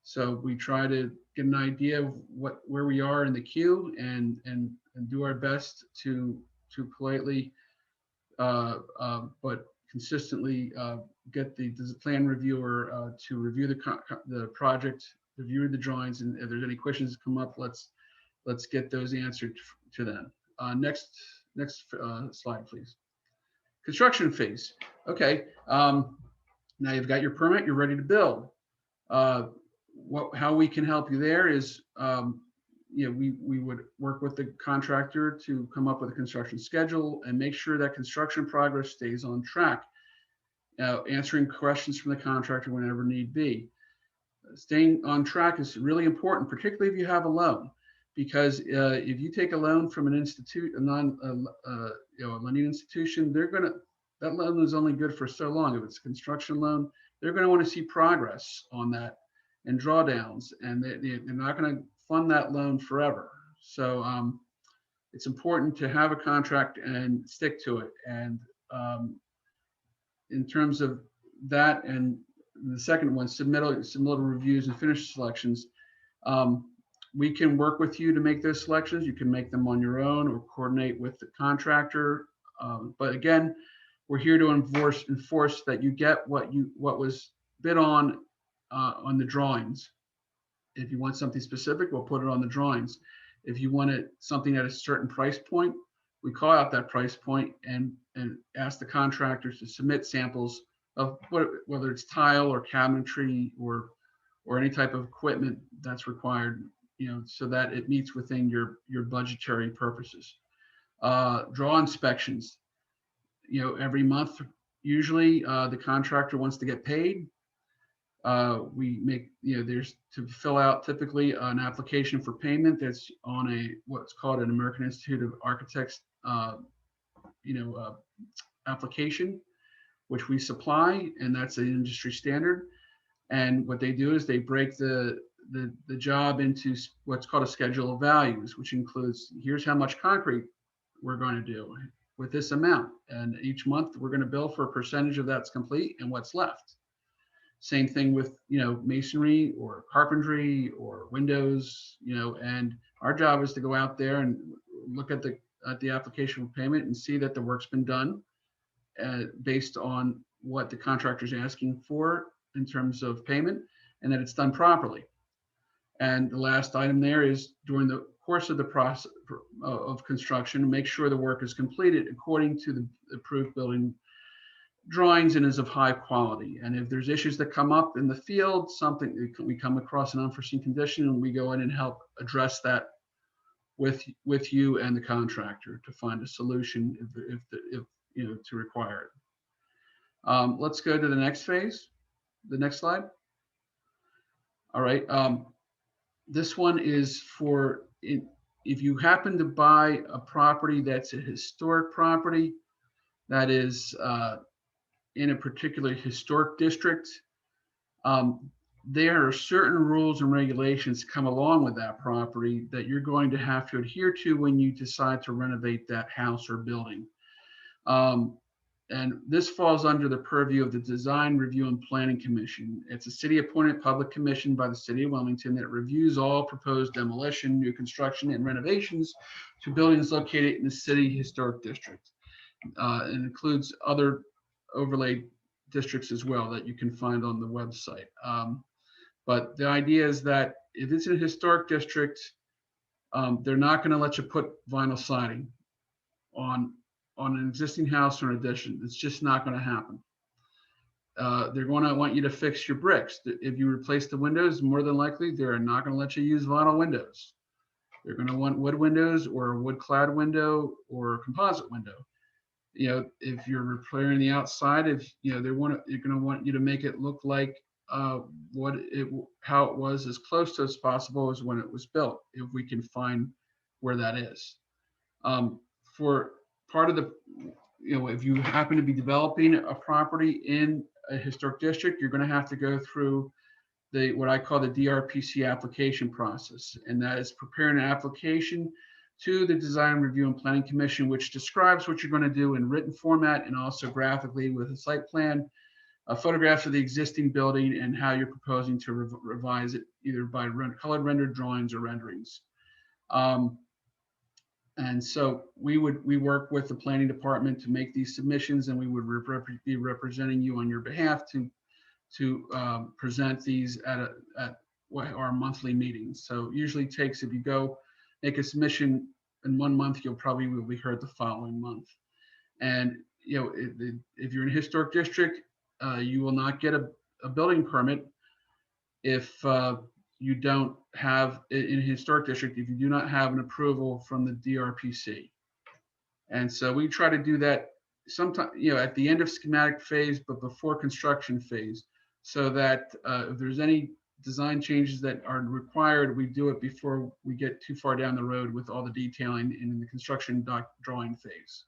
So we try to get an idea of where we are in the queue and do our best to politely but consistently get the plan reviewer to review the project, review the drawings, and if there's any questions that come up, let's get those answered to them. Next slide, please. Construction phase. Okay, now you've got your permit, you're ready to build. How we can help you there is, we would work with the contractor to come up with a construction schedule and make sure that construction progress stays on track. Answering questions from the contractor whenever need be. Staying on track is really important, particularly if you have a loan, because if you take a loan from an institute, a lending institution, that loan is only good for so long. If it's a construction loan, they're going to want to see progress on that and drawdowns, and they're not going to fund that loan forever. So it's important to have a contract and stick to it. And in terms of that, and the second one, submittal reviews and finish selections, we can work with you to make those selections. You can make them on your own or coordinate with the contractor. But again, we're here to enforce that you get what was bid on the drawings. If you want something specific, we'll put it on the drawings. If you want something at a certain price point, we call out that price point and ask the contractors to submit samples of whether it's tile or cabinetry or any type of equipment that's required, so that it meets within your budgetary purposes. Draw inspections, every month. Usually the contractor wants to get paid. We make, there's to fill out typically an application for payment that's on what's called an American Institute of Architects, application, which we supply, and that's an industry standard. And what they do is they break the job into what's called a schedule of values, which includes, here's how much concrete we're going to do with this amount. And each month we're going to bill for a percentage of that's complete and what's left. Same thing with, masonry or carpentry or windows, and our job is to go out there and look at the application for payment and see that the work's been done based on what the contractor's asking for in terms of payment, and that it's done properly. And the last item there is, during the course of the process of construction, make sure the work is completed according to the approved building drawings and is of high quality. And if there's issues that come up in the field, we come across an unforeseen condition, and we go in and help address that with you and the contractor to find a solution if to require it. Let's go to the next phase, the next slide. All right, this one is for if you happen to buy a property that's a historic property that is in a particular historic district, there are certain rules and regulations come along with that property that you're going to have to adhere to when you decide to renovate that house or building. And this falls under the purview of the Design Review and Planning Commission. It's a city-appointed public commission by the city of Wilmington that reviews all proposed demolition, new construction, and renovations to buildings located in the city historic district. It includes other overlay districts as well that you can find on the website. But the idea is that if it's in a historic district, they're not going to let you put vinyl siding on an existing house or an addition. It's just not going to happen. They're going to want you to fix your bricks. If you replace the windows, more than likely they're not going to let you use vinyl windows. They're going to want wood windows or a wood clad window or a composite window. You know, if you're repairing the outside, if you know, they're going to want you to make it look like how it was, as close to as possible as when it was built, if we can find where that is. For part of the, you know, if you happen to be developing a property in a historic district, you're going to have to go through what I call the Drpc application process, and that is preparing an application to the Design Review and Planning Commission, which describes what you're going to do in written format and also graphically with a site plan, photographs of the existing building, and how you're proposing to revise it, either by colored rendered drawings or renderings. And so we work with the planning department to make these submissions, and we would be representing you on your behalf to present these at our monthly meetings. So usually takes, if you go make a submission in 1 month, you'll probably will be heard the following month. And you know, if you're in a historic district, you will not get a building permit if you don't have, in a historic district, if you do not have an approval from the Drpc. And so we try to do that sometime, you know, at the end of schematic phase, but before construction phase, so that if there's any design changes that are required, we do it before we get too far down the road with all the detailing in the construction drawing phase.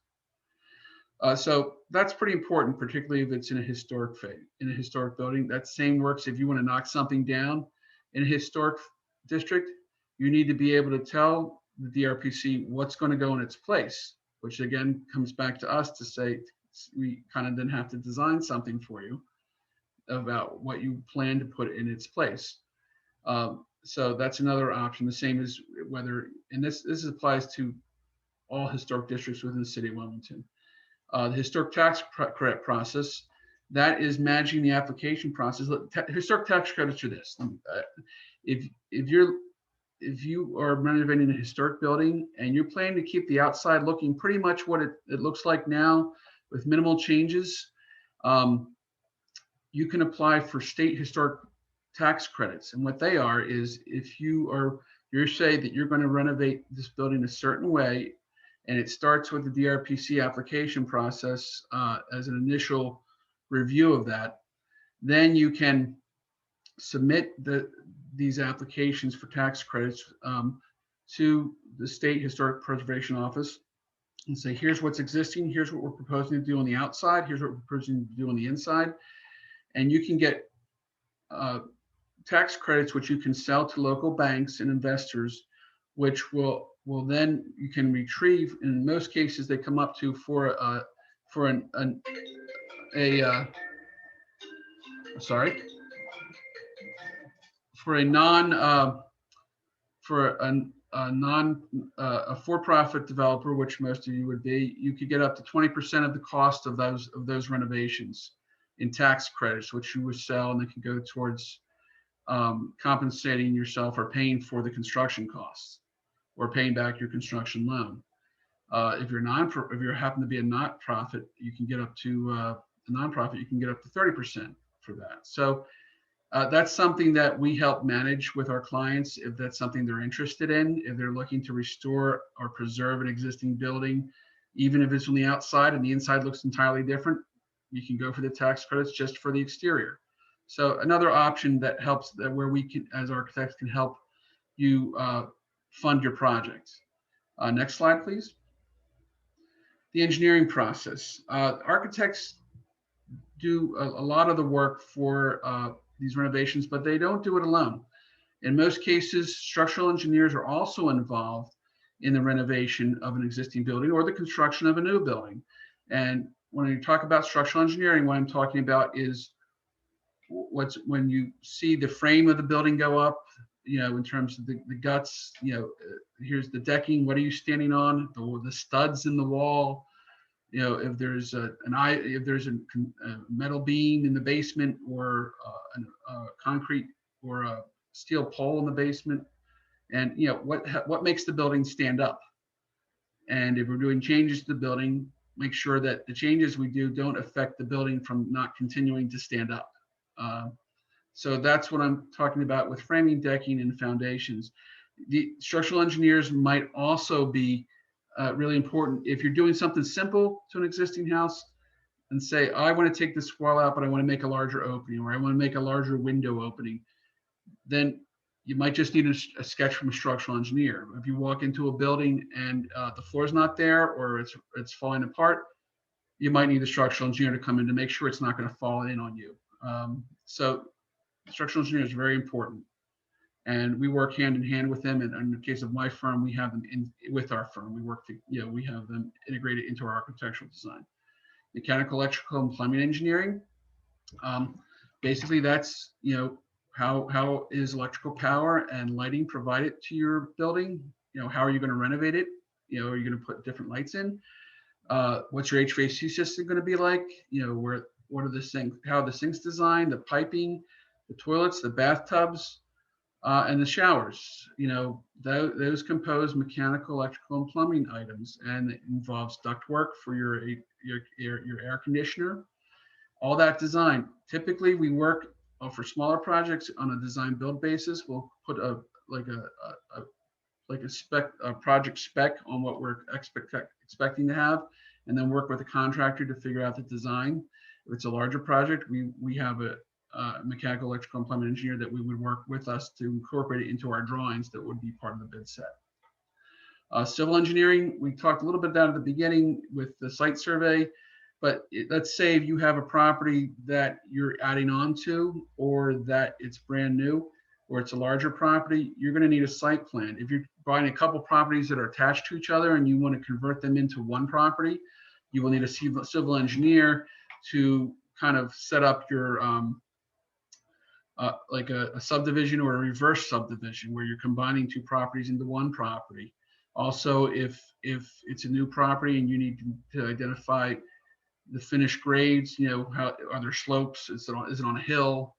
So that's pretty important, particularly if it's in a historic phase, in a historic building. That same works if you want to knock something down in a historic district. You need to be able to tell the Drpc what's going to go in its place, which again comes back to us to say, we kind of then have to design something for you about what you plan to put in its place. So that's another option. The same as whether, and this applies to all historic districts within the city of Wilmington. The historic tax credit process, that is managing the application process. Historic tax credits are this. If you are renovating a historic building and you're planning to keep the outside looking pretty much what it looks like now with minimal changes, you can apply for state historic tax credits. And what they are is, if you say that you're going to renovate this building a certain way, and it starts with the Drpc application process as an initial review of that, then you can submit these applications for tax credits to the State Historic Preservation Office and say, here's what's existing, here's what we're proposing to do on the outside, here's what we're proposing to do on the inside. And you can get tax credits, which you can sell to local banks and investors, which will then you can retrieve. In most cases, they come up to for a for-profit developer, which most of you would be, you could get up to 20% of the cost of those renovations in tax credits, which you would sell, and they can go towards compensating yourself or paying for the construction costs or paying back your construction loan. If you happen to be a not-profit, you can get up to a nonprofit, you can get up to 30% for that. So that's something that we help manage with our clients if that's something they're interested in. If they're looking to restore or preserve an existing building, even if it's from the outside and the inside looks entirely different, you can go for the tax credits just for the exterior. So another option that helps, that where we can, as architects, can help you fund your projects. Next slide, please. The engineering process. Architects do a lot of the work for these renovations, but they don't do it alone. In most cases, structural engineers are also involved in the renovation of an existing building or the construction of a new building. And when you talk about structural engineering, what I'm talking about is when you see the frame of the building go up, you know, in terms of the guts, you know, here's the decking, what are you standing on, the studs in the wall, you know, if there's a metal beam in the basement, or a concrete or a steel pole in the basement, and you know what makes the building stand up. And if we're doing changes to the building, make sure that the changes we do don't affect the building from not continuing to stand up. So that's what I'm talking about with framing, decking, and foundations. The structural engineers might also be really important. If you're doing something simple to an existing house and say, I want to take this wall out, but I want to make a larger opening, or I want to make a larger window opening, then you might just need a sketch from a structural engineer. If you walk into a building and the floor's not there, or it's falling apart, you might need a structural engineer to come in to make sure it's not going to fall in on you. So structural engineer is very important. And we work hand in hand with them. And in the case of my firm, we have them in with our firm. We work, we have them integrated into our architectural design. Mechanical, electrical, and plumbing engineering. Basically, that's, how is electrical power and lighting provided to your building? How are you going to renovate it? Are you going to put different lights in? What's your HVAC system going to be like? What are the sinks? How are the sinks designed? The piping, the toilets, the bathtubs. And the showers, those compose mechanical, electrical, and plumbing items, and it involves ductwork for your air conditioner. All that design. Typically, we work for smaller projects on a design build basis. We'll put a project spec on what we're expecting to have, and then work with a contractor to figure out the design. If it's a larger project, we have a mechanical, electrical, and plumbing engineer that we would work with us to incorporate it into our drawings that would be part of the bid set. Civil engineering, we talked a little bit about at the beginning with the site survey, but let's say if you have a property that you're adding on to, or that it's brand new, or it's a larger property, you're going to need a site plan. If you're buying a couple properties that are attached to each other and you want to convert them into one property, you will need a civil engineer to kind of set up your like a subdivision or a reverse subdivision where you're combining two properties into one property. Also, if it's a new property and you need to identify the finished grades, how are there slopes? Is it on a hill?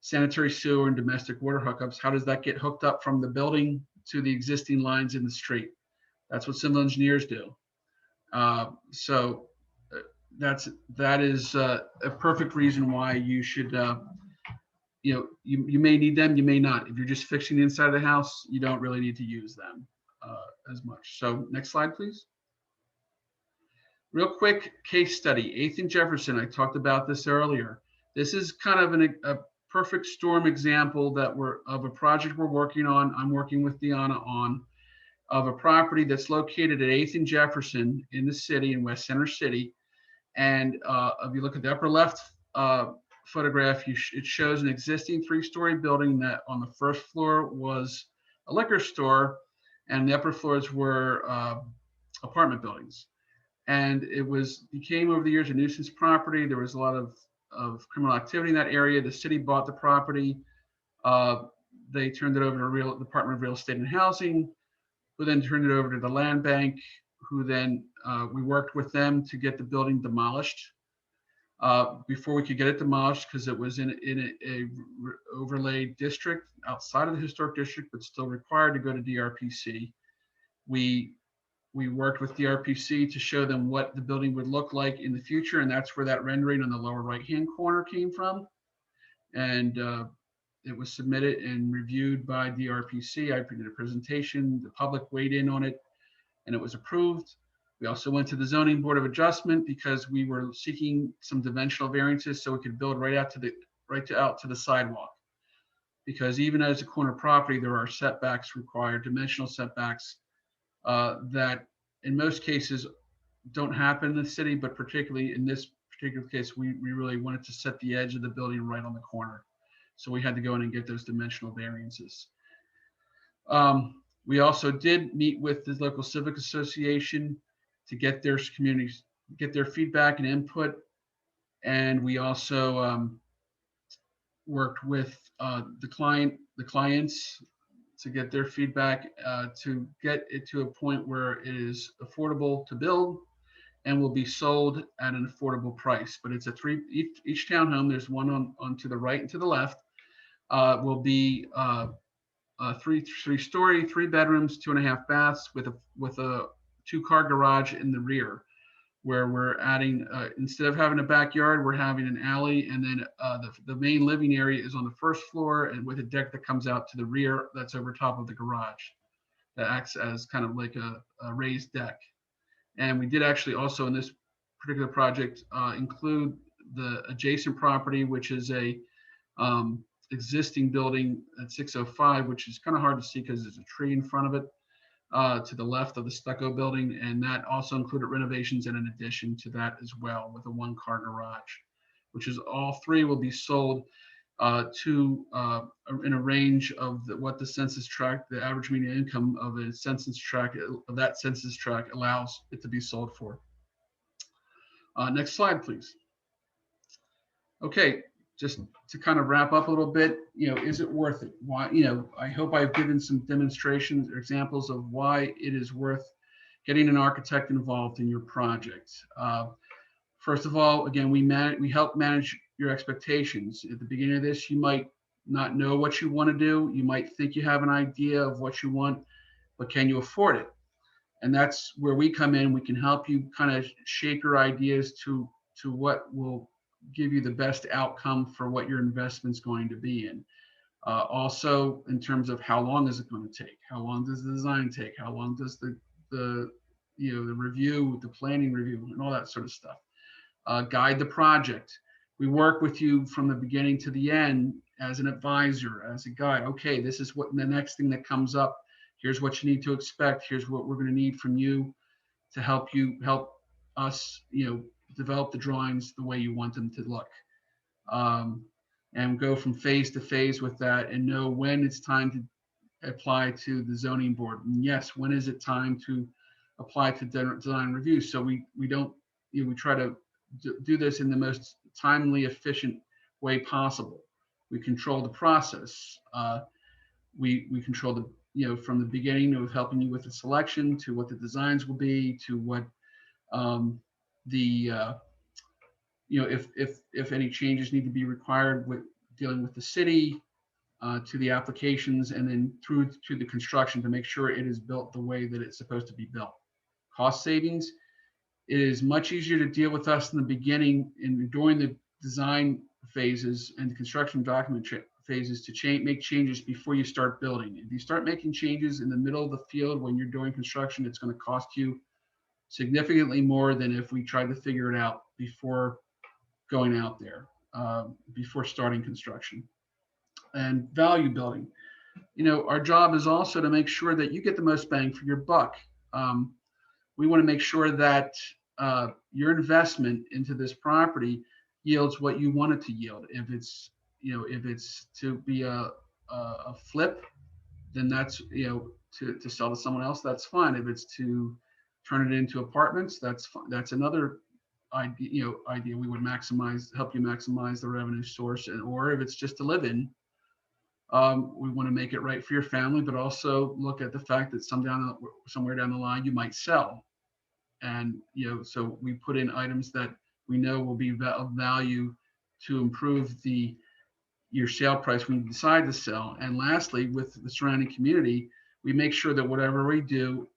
Sanitary sewer and domestic water hookups. How does that get hooked up from the building to the existing lines in the street? That's what civil engineers do. So that is a perfect reason why you should. You may need them, you may not. If you're just fixing the inside of the house, you don't really need to use them as much. So next slide, please. Real quick case study, 8th and Jefferson. I talked about this earlier. This is kind of a perfect storm example of a project we're working on. I'm working with Deanna on, of a property that's located at 8th and Jefferson in the city, in West Center City. And if you look at the upper left photograph, it shows an existing 3-story building that on the first floor was a liquor store, and the upper floors were apartment buildings. And it became over the years a nuisance property. There was a lot of criminal activity in that area. The city bought the property. They turned it over to Department of Real Estate and Housing, who then turned it over to the land bank, who then we worked with them to get the building demolished. Before we could get it demolished, because it was in a overlay district outside of the historic district, but still required to go to DRPC. We worked with DRPC to show them what the building would look like in the future, and that's where that rendering on the lower right-hand corner came from. And it was submitted and reviewed by DRPC. I did a presentation, the public weighed in on it, and it was approved. We also went to the Zoning Board of Adjustment because we were seeking some dimensional variances so we could build right out to the sidewalk. Because even as a corner property, there are setbacks required, dimensional setbacks that in most cases don't happen in the city, but particularly in this particular case, we really wanted to set the edge of the building right on the corner. So we had to go in and get those dimensional variances. We also did meet with the local civic association to get their feedback and input. And we also worked with the clients to get their feedback to get it to a point where it is affordable to build and will be sold at an affordable price. But it's each townhome, there's one on to the right and to the left, will be three-story, 3 bedrooms, 2.5 baths with a 2-car garage in the rear. where we're adding, instead of having a backyard, we're having an alley, and then the main living area is on the first floor and with a deck that comes out to the rear that's over top of the garage that acts as kind of like a raised deck. And we did actually also in this particular project include the adjacent property, which is a existing building at 605, which is kind of hard to see because there's a tree in front of it to the left of the stucco building. And that also included renovations and an addition to that as well with a 1-car garage, which is all three will be sold in a range of what the census tract, the average median income of a census tract, of that census tract allows it to be sold for. Next slide, please. Okay, just to kind of wrap up a little bit, is it worth it? Why, I hope I've given some demonstrations or examples of why it is worth getting an architect involved in your project. First of all, again, we help manage your expectations. At the beginning of this, you might not know what you want to do. You might think you have an idea of what you want, but can you afford it? And that's where we come in. We can help you kind of shape your ideas to what will give you the best outcome for what your investment's going to be in. Also, in terms of how long is it going to take? How long does the design take? How long does the review, the planning review, and all that sort of stuff. Guide the project. We work with you from the beginning to the end as an advisor, as a guide. Okay, this is what the next thing that comes up. Here's what you need to expect. Here's what we're going to need from you to help us, develop the drawings the way you want them to look. And go from phase to phase with that and know when it's time to apply to the zoning board. And yes, when is it time to apply to design review? So we don't, we try to do this in the most timely, efficient way possible. We control the process. We control the, from the beginning of helping you with the selection to what the designs will be, to what if any changes need to be required with dealing with the city, to the applications, and then through to the construction to make sure it is built the way that it's supposed to be built. Cost savings. It is much easier to deal with us in the beginning and during the design phases and the construction document phases to make changes before you start building. If you start making changes in the middle of the field when you're doing construction, it's going to cost you significantly more than if we tried to figure it out before going out there, before starting construction. And value building. Our job is also to make sure that you get the most bang for your buck. We want to make sure that your investment into this property yields what you want it to yield. If it's, if it's to be a flip, then that's, to sell to someone else, that's fine. If it's to turn it into apartments, that's fine. That's another idea, we would help you maximize the revenue source. Or if it's just to live in, we want to make it right for your family, but also look at the fact that somewhere down the line you might sell. And, so we put in items that we know will be of value to improve your sale price when you decide to sell. And lastly, with the surrounding community, we make sure that whatever we do,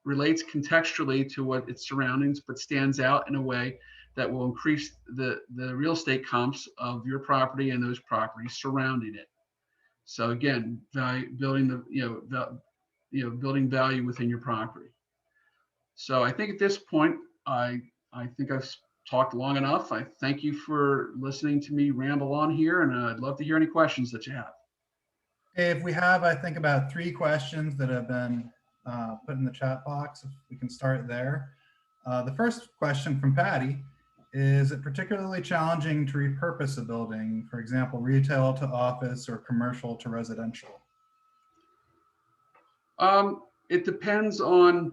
relates contextually to what its surroundings, but stands out in a way that will increase the real estate comps of your property and those properties surrounding it. So again, building building value within your property. So I think at this point, I think I've talked long enough. I thank you for listening to me ramble on here, and I'd love to hear any questions that you have. If we have, I think, about 3 questions that have been put in the chat box, if we can start there. The first question from Patty: is it particularly challenging to repurpose a building, for example, retail to office or commercial to residential? It depends on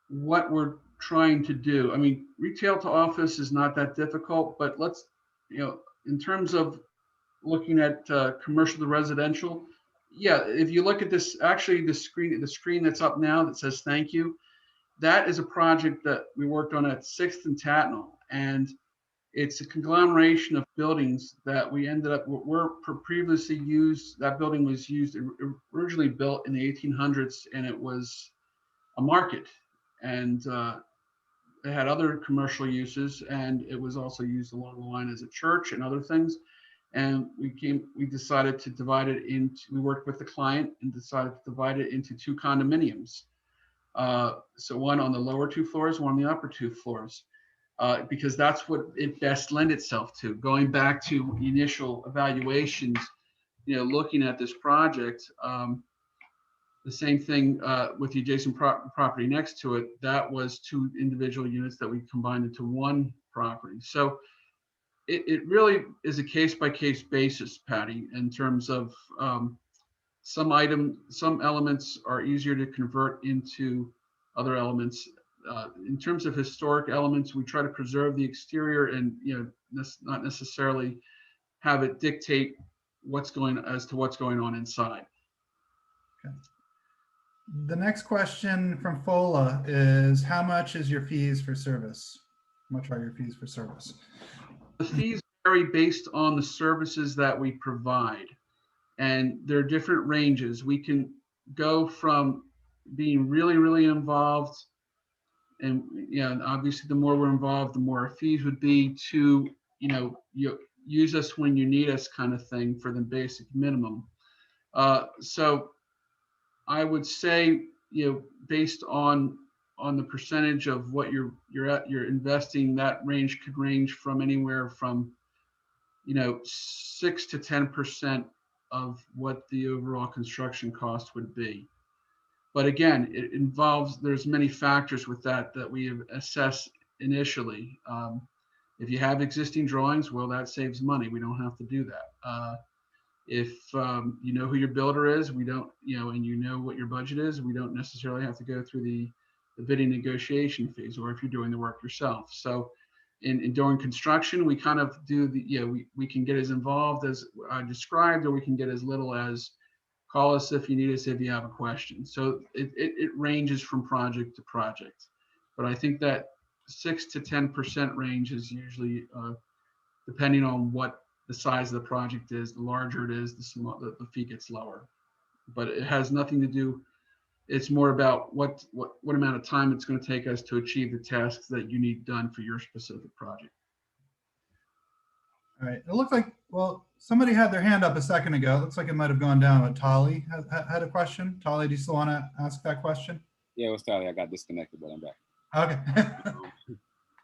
what we're trying to do. I mean, retail to office is not that difficult, but let's, in terms of looking at commercial to residential, yeah, if you look at this, actually the screen that's up now that says thank you, that is a project that we worked on at 6th and Tatnall, and it's a conglomeration of buildings that we ended up, were previously used. That building was used, originally built in the 1800s, and it was a market. and it had other commercial uses, and it was also used along the line as a church and other things. And we decided to divide it into, we worked with the client and decided to divide it into 2 condominiums. So one on the lower 2 floors, one on the upper 2 floors, because that's what it best lend itself to. Going back to initial evaluations, looking at this project, the same thing with the adjacent property next to it, that was 2 individual units that we combined into 1 property. So it really is a case-by-case basis, Patty, in terms of some elements are easier to convert into other elements. In terms of historic elements, we try to preserve the exterior and not necessarily have it dictate what's going on inside. Okay. The next question from Fola is, how much is your fees for service? How much are your fees for service? The fees vary based on the services that we provide, and there are different ranges. We can go from being really, really involved, and obviously the more we're involved, the more our fees would be, to you use us when you need us kind of thing for the basic minimum. So I would say, based on the percentage of what you're investing, that range could range from anywhere from 6 to 10% of what the overall construction cost would be. But again, there's many factors with that we assess initially. If you have existing drawings, well, that saves money. We don't have to do that. If you know who your builder is, we don't, and you know what your budget is, we don't necessarily have to go through the bidding negotiation phase, or if you're doing the work yourself. So in doing construction, we kind of do we can get as involved as I described, or we can get as little as call us if you need us, if you have a question. So it ranges from project to project. But I think that 6 to 10% range is usually, depending on what the size of the project is. The larger it is, the fee gets lower. But it has nothing to do. It's more about what amount of time it's going to take us to achieve the tasks that you need done for your specific project. All right. It looks like, well, somebody had their hand up a second ago. It looks like it might have gone down, but Tali had a question. Tali, do you still want to ask that question? Yeah, it was Tali. I got disconnected, but I'm back. Okay.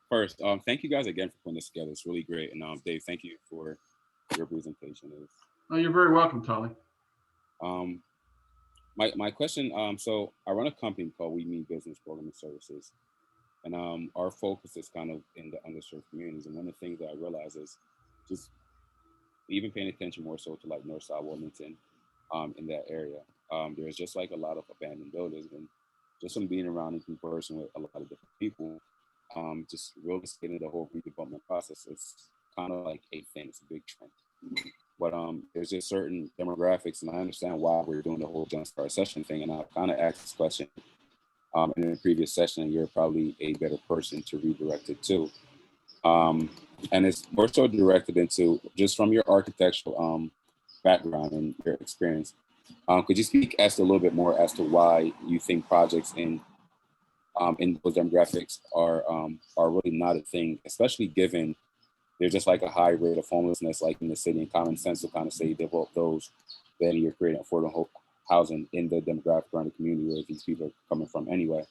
First, thank you guys again for putting this together. It's really great. And Dave, thank you for your presentation. Oh, you're very welcome, Tali. My question, so I run a company called We Mean Business Program and Services. And our focus is kind of in the underserved communities. And one of the things that I realize is just even paying attention more so to like Northside Wilmington in that area. There's just like a lot of abandoned buildings, and just from being around and conversing with a lot of different people, just real estate and the whole redevelopment process is kind of like a thing. It's a big trend. But there's just certain demographics, and I understand why we're doing the whole Jumpstart Session thing. And I kind of asked this question in a previous session, and you're probably a better person to redirect it to. And it's more so directed into just from your architectural background and your experience. Could you speak as to a little bit more as to why you think projects in those demographics are really not a thing, especially given there's just like a high rate of homelessness, like in the city, and common sense will kind of say develop those that you're creating affordable housing in the demographic around the community where these people are coming from anyway.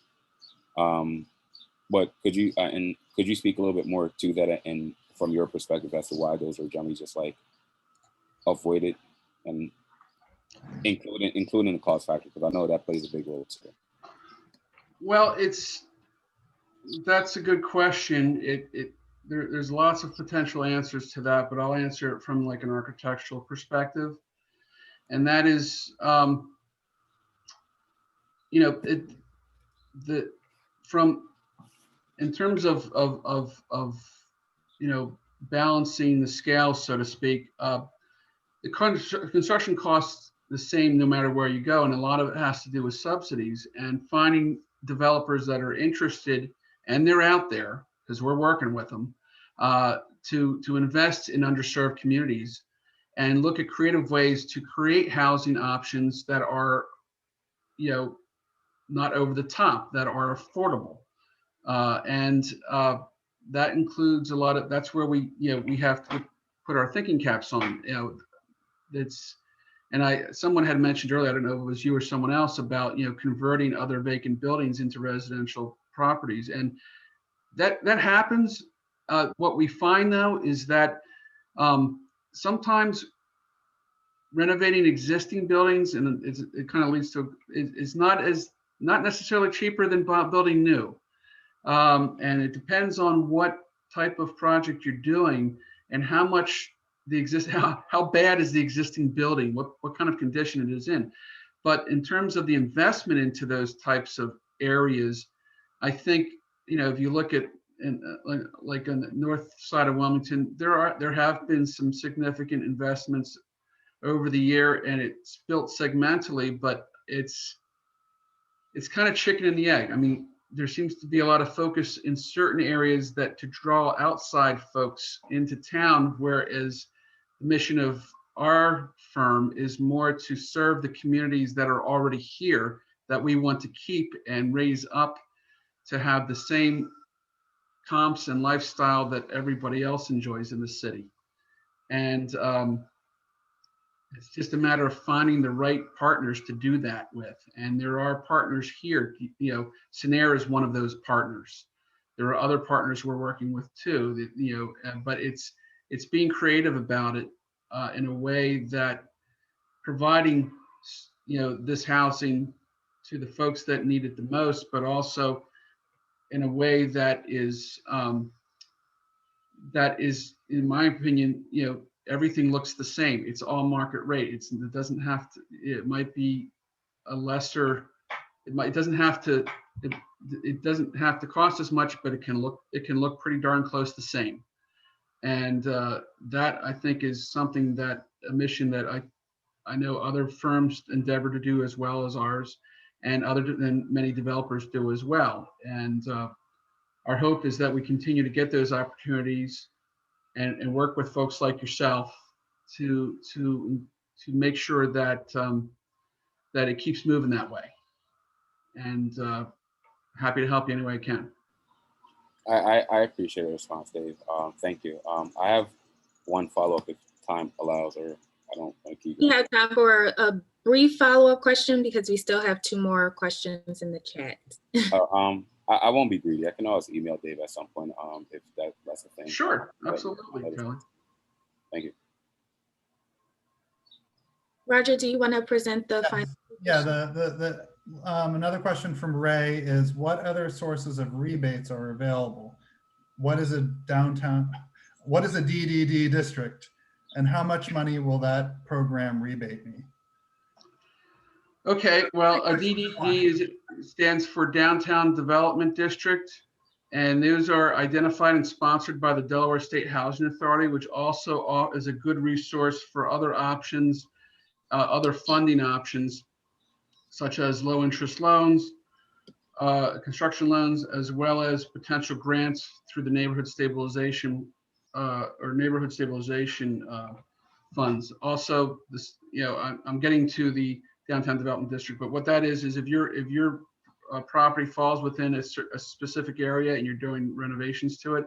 But could you speak a little bit more to that and from your perspective as to why those are generally just like avoided, and including the cost factor, because I know that plays a big role too. Well, that's a good question. There's lots of potential answers to that, but I'll answer it from like an architectural perspective, and that is, in terms of balancing the scale, so to speak, the construction costs the same no matter where you go, and a lot of it has to do with subsidies and finding developers that are interested, and they're out there because we're working with them, to invest in underserved communities and look at creative ways to create housing options that are, not over the top, that are affordable. And that includes a lot of, that's where we have to put our thinking caps on. Someone had mentioned earlier, I don't know if it was you or someone else, about converting other vacant buildings into residential properties, and that happens. What we find though is that sometimes renovating existing buildings, and it kind of leads to, it's not necessarily cheaper than building new, and it depends on what type of project you're doing and how much how bad is the existing building, what kind of condition it is in. But in terms of the investment into those types of areas, I think, if you look at like on the north side of Wilmington, there have been some significant investments over the year, and it's built segmentally, but it's kind of chicken and the egg. I mean, there seems to be a lot of focus in certain areas to draw outside folks into town, whereas the mission of our firm is more to serve the communities that are already here, that we want to keep and raise up to have the same comps and lifestyle that everybody else enjoys in the city. And it's just a matter of finding the right partners to do that with. And there are partners here. Cinnaire is one of those partners. There are other partners we're working with too. But it's being creative about it in a way that providing this housing to the folks that need it the most, but also in a way that is, in my opinion, everything looks the same. It's all market rate. It doesn't have to. It might be a lesser. It doesn't have to. It doesn't have to cost as much, but it can look pretty darn close the same. And that, I think, is something that a mission that I know other firms endeavor to do as well as ours, and many developers do as well. And our hope is that we continue to get those opportunities and work with folks like yourself to make sure that that it keeps moving that way. And happy to help you any way I can. I appreciate the response, Dave. Thank you. I have one follow-up if time allows, or I don't want to keep We have time for a brief follow-up question because we still have 2 more questions in the chat. I won't be greedy. I can always email Dave at some point if that's a thing. Sure, absolutely, Kelly. Thank you. Roger, do you want to present the final? Yeah, another question from Ray is, what other sources of rebates are available? What is a DDD district? And how much money will that program rebate me? Okay, well, a DDD stands for Downtown Development District, and those are identified and sponsored by the Delaware State Housing Authority, which also is a good resource for other options, other funding options, such as low interest loans, construction loans, as well as potential grants through the neighborhood stabilization funds. Also, this, I'm getting to the Downtown Development District, but what that is if your property falls within a specific area and you're doing renovations to it,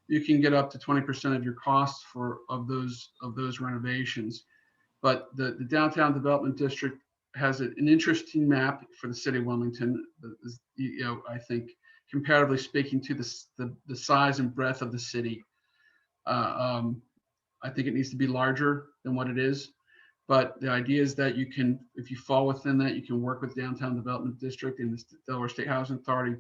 you can get up to 20% of your costs of those renovations. But the Downtown Development District has an interesting map for the city of Wilmington. I think comparatively speaking to the size and breadth of the city, I think it needs to be larger than what it is. But the idea is that you can, if you fall within that, you can work with Downtown Development District and the Delaware State Housing Authority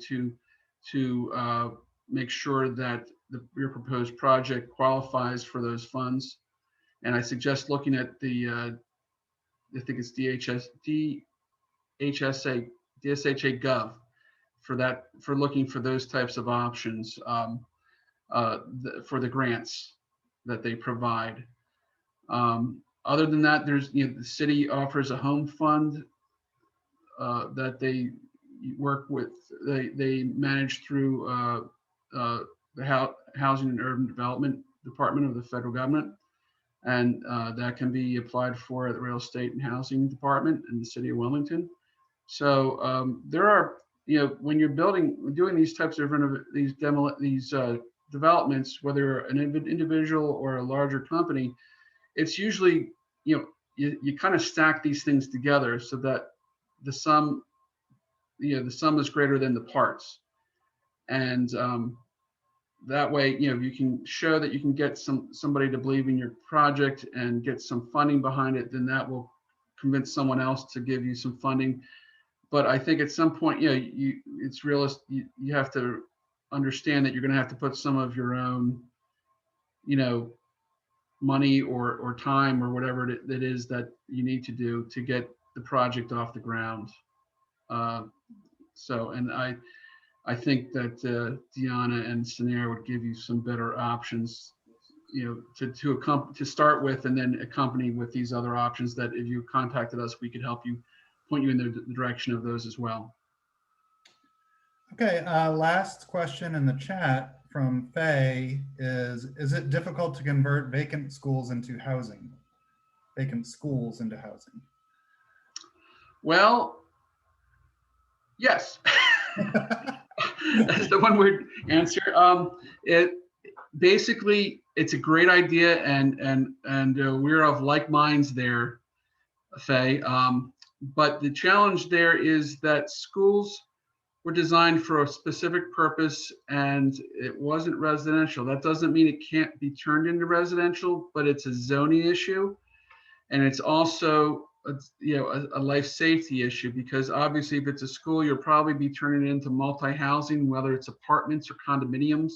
to make sure that your proposed project qualifies for those funds. And I suggest looking at the, I think it's DSHA Gov for looking for those types of options for the grants that they provide. Other than that, there's the city offers a home fund that they work with. They manage through the Housing and Urban Development Department of the federal government, and that can be applied for at the Real Estate and Housing Department in the city of Wilmington. So there are, when you're doing these types of developments, whether an individual or a larger company, it's usually, you kind of stack these things together so that the sum is greater than the parts. And that way, you can show that you can get somebody to believe in your project and get some funding behind it, then that will convince someone else to give you some funding. But I think at some point, it's realistic. You have to understand that you're going to have to put some of your own, money or time or whatever it is that you need to do to get the project off the ground. And I think that Deanna and Cinnaire would give you some better options, to start with, and then accompany with these other options that if you contacted us, we could help you, point you in the direction of those as well. Okay, last question in the chat from Faye is it difficult to convert vacant schools into housing? Vacant schools into housing? Well, yes. That's the one word answer. It's a great idea, and we're of like minds there, Faye. But the challenge there is that schools were designed for a specific purpose, and it wasn't residential. That doesn't mean it can't be turned into residential, but it's a zoning issue, and it's also a life safety issue, because obviously if it's a school, you'll probably be turning it into multi-housing, whether it's apartments or condominiums.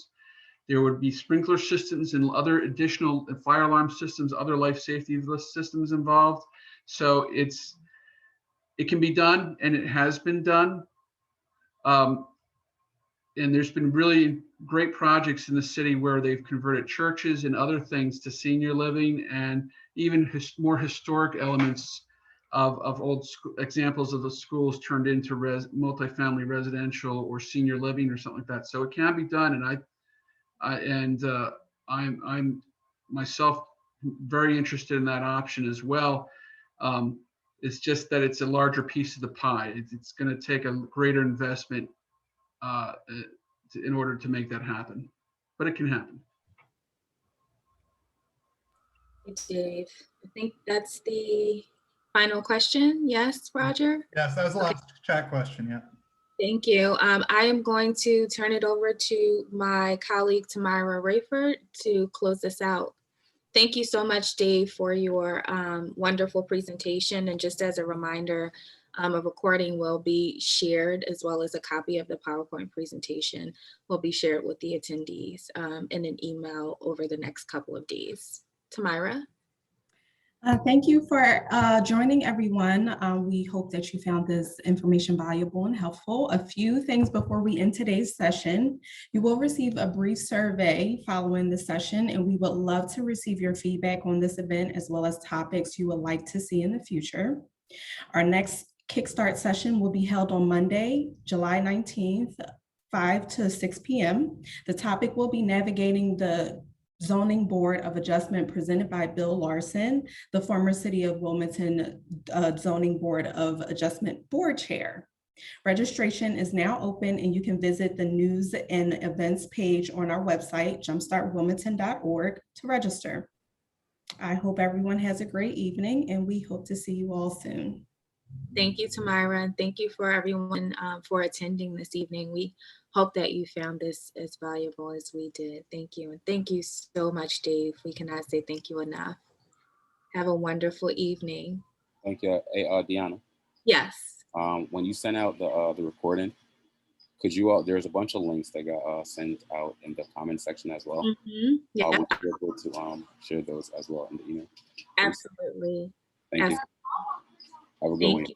There would be sprinkler systems and other additional fire alarm systems, other life safety systems involved. So it can be done, and it has been done. And there's been really great projects in the city where they've converted churches and other things to senior living, and even more historic elements of old examples of the schools turned into multifamily residential or senior living or something like that. So it can be done, and I'm myself very interested in that option as well. It's just that it's a larger piece of the pie. It's going to take a greater investment in order to make that happen, but it can happen. Thanks, Dave. I think that's the final question. Yes, Roger? Yes, that was the last chat question, yeah. Thank you. I am going to turn it over to my colleague, Tamara Rayford, to close this out. Thank you so much, Dave, for your wonderful presentation. And just as a reminder, a recording will be shared, as well as a copy of the PowerPoint presentation will be shared with the attendees in an email over the next couple of days. Tamara? Thank you for joining, everyone. We hope that you found this information valuable and helpful. A few things before we end today's session. You will receive a brief survey following the session, and we would love to receive your feedback on this event, as well as topics you would like to see in the future. Our next Kickstart session will be held on Monday, July 19th, 5 to 6 p.m. The topic will be navigating the Zoning Board of Adjustment presented by Bill Larson, the former City of Wilmington Zoning Board of Adjustment Board Chair. Registration is now open, and you can visit the news and events page on our website, jumpstartwilmington.org, to register. I hope everyone has a great evening, and we hope to see you all soon. Thank you, Tamara, and thank you for everyone for attending this evening. We hope that you found this as valuable as we did. Thank you, and thank you so much, Dave. We cannot say thank you enough. Have a wonderful evening. Thank you. Hey, Deanna. Yes. When you send out the recording, could you there's a bunch of links that got sent out in the comment section as well. Mm-hmm. Yeah. Would you be able to share those as well in the email? Absolutely. Thank you. Have a good one. Thank you.